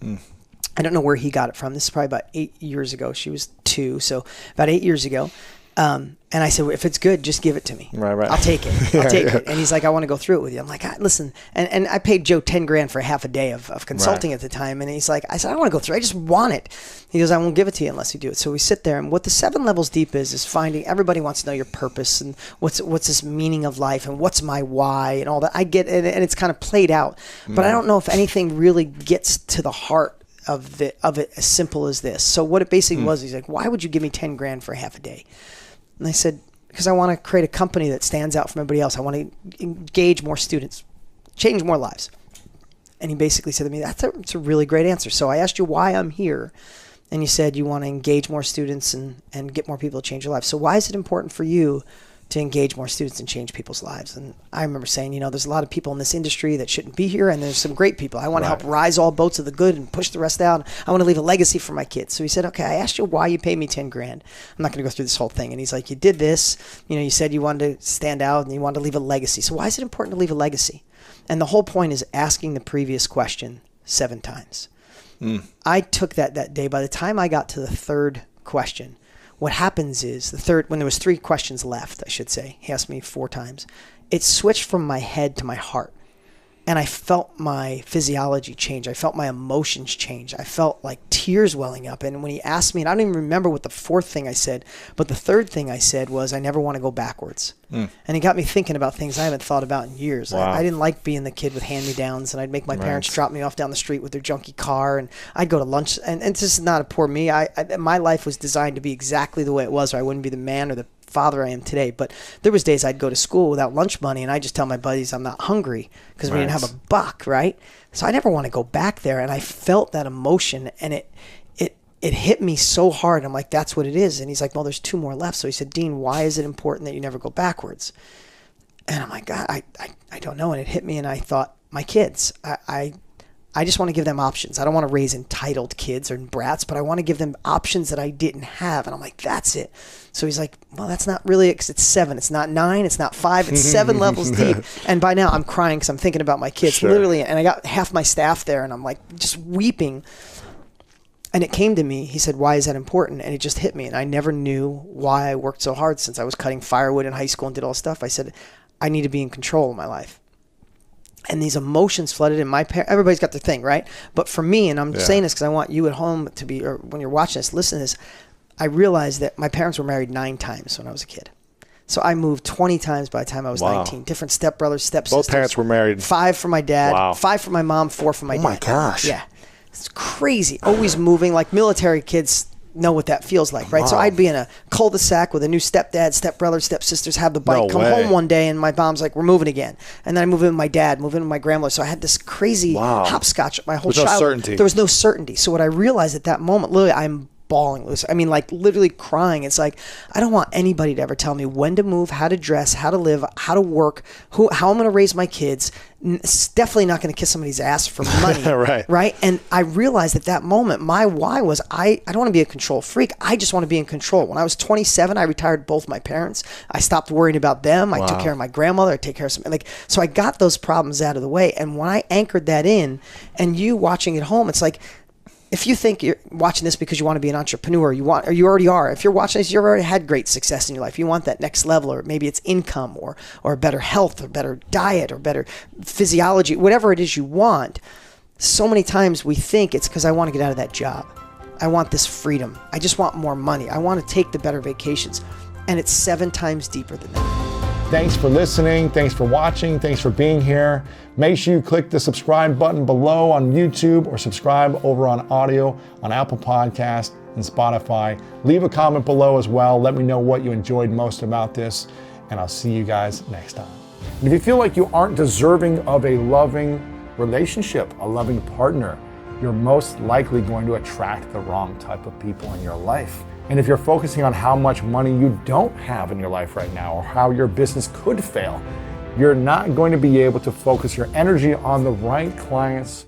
I don't know where he got it from. This is probably about 8 years ago. She was 2. So about 8 years ago. And I said, well, if it's good, just give it to me. Right. I'll take it. I'll take it. And he's like, I want to go through it with you. I'm like, listen. And I paid Joe $10,000 for half a day of consulting at the time. And he's like, I said, I don't want to go through. I just want it. He goes, I won't give it to you unless you do it. So we sit there, and what the 7 Levels Deep is finding, everybody wants to know your purpose and what's this meaning of life and what's my why and all that. I get it, and it's kind of played out. But I don't know if anything really gets to the heart of it as simple as this. So what it basically was, he's like, why would you give me $10,000 for half a day? And I said, because I want to create a company that stands out from everybody else. I want to engage more students, change more lives. And he basically said to me, that's a really great answer. So I asked you why I'm here. And you said you want to engage more students and get more people to change their lives. So why is it important for you to engage more students and change people's lives? And I remember saying, there's a lot of people in this industry that shouldn't be here, and there's some great people. I want to help rise all boats of the good and push the rest out. I want to leave a legacy for my kids. So he said, okay, I asked you why you paid me $10,000. I'm not going to go through this whole thing. And he's like, you did this, you said you wanted to stand out and you wanted to leave a legacy. So why is it important to leave a legacy? And the whole point is asking the previous question 7 times. I took that day. By the time I got to the 3rd question, what happens is when there was 3 questions left, I should say, he asked me 4 times, it switched from my head to my heart. And I felt my physiology change. I felt my emotions change. I felt like tears welling up. And when he asked me, and I don't even remember what the 4th thing I said, but the 3rd thing I said was, I never want to go backwards. And he got me thinking about things I haven't thought about in years. Wow. I didn't like being the kid with hand-me-downs, and I'd make my parents drop me off down the street with their junky car, and I'd go to lunch. And this is not a poor me. My life was designed to be exactly the way it was, or I wouldn't be the man or the father I am today. But there was days I'd go to school without lunch money, and I just tell my buddies I'm not hungry because we didn't have a buck, right? So I never want to go back there. And I felt that emotion, and it hit me so hard. I'm like, that's what it is. And he's like, well, there's 2 more left. So he said, Dean, why is it important that you never go backwards? And I'm like, God, I don't know. And it hit me, and I thought, my kids. I just want to give them options. I don't want to raise entitled kids or brats, but I want to give them options that I didn't have. And I'm like, that's it. So he's like, well, that's not really it, 'cause it's 7. It's not 9. It's not 5. It's 7 levels deep. And by now I'm crying because I'm thinking about my kids, literally. And I got half my staff there, and I'm like just weeping. And it came to me. He said, why is that important? And it just hit me. And I never knew why I worked so hard since I was cutting firewood in high school and did all this stuff. I said, I need to be in control of my life. And these emotions flooded in my parents. Everybody's got their thing, right? But for me, and I'm saying this because I want you at home to be, or when you're watching this, listen to this. I realized that my parents were married 9 times when I was a kid. So I moved 20 times by the time I was 19. Different stepbrothers, stepsisters. Both parents were married. 5 for my dad, 5 for my mom, 4 for my dad. Oh my gosh. Yeah. It's crazy. Always moving. Like military kids know what that feels like, right? So I'd be in a cul-de-sac with a new stepdad, stepbrother, stepsisters, have the bike, come home one day, and my mom's like, we're moving again. And then I move in with my dad, move in with my grandmother. So I had this crazy hopscotch my whole childhood. No certainty. There was no certainty. So what I realized at that moment, literally, I'm bawling loose. I mean, like literally crying. It's like, I don't want anybody to ever tell me when to move, how to dress, how to live, how to work, how I'm going to raise my kids. It's definitely not going to kiss somebody's ass for money. Right. And I realized at that moment, my why was I don't want to be a control freak. I just want to be in control. When I was 27, I retired both my parents. I stopped worrying about them. I took care of my grandmother. I take care of some, so I got those problems out of the way. And when I anchored that in, and you watching at home, it's like, if you think you're watching this because you want to be an entrepreneur, or you already are. If you're watching this, you've already had great success in your life. You want that next level, or maybe it's income, or better health, or better diet, or better physiology, whatever it is you want. So many times we think it's because I want to get out of that job. I want this freedom. I just want more money. I want to take the better vacations. And it's 7 times deeper than that. Thanks for listening. Thanks for watching. Thanks for being here. Make sure you click the subscribe button below on YouTube, or subscribe over on audio on Apple Podcasts and Spotify. Leave a comment below as well. Let me know what you enjoyed most about this, and I'll see you guys next time. And if you feel like you aren't deserving of a loving relationship, a loving partner, you're most likely going to attract the wrong type of people in your life. And if you're focusing on how much money you don't have in your life right now, or how your business could fail, you're not going to be able to focus your energy on the right clients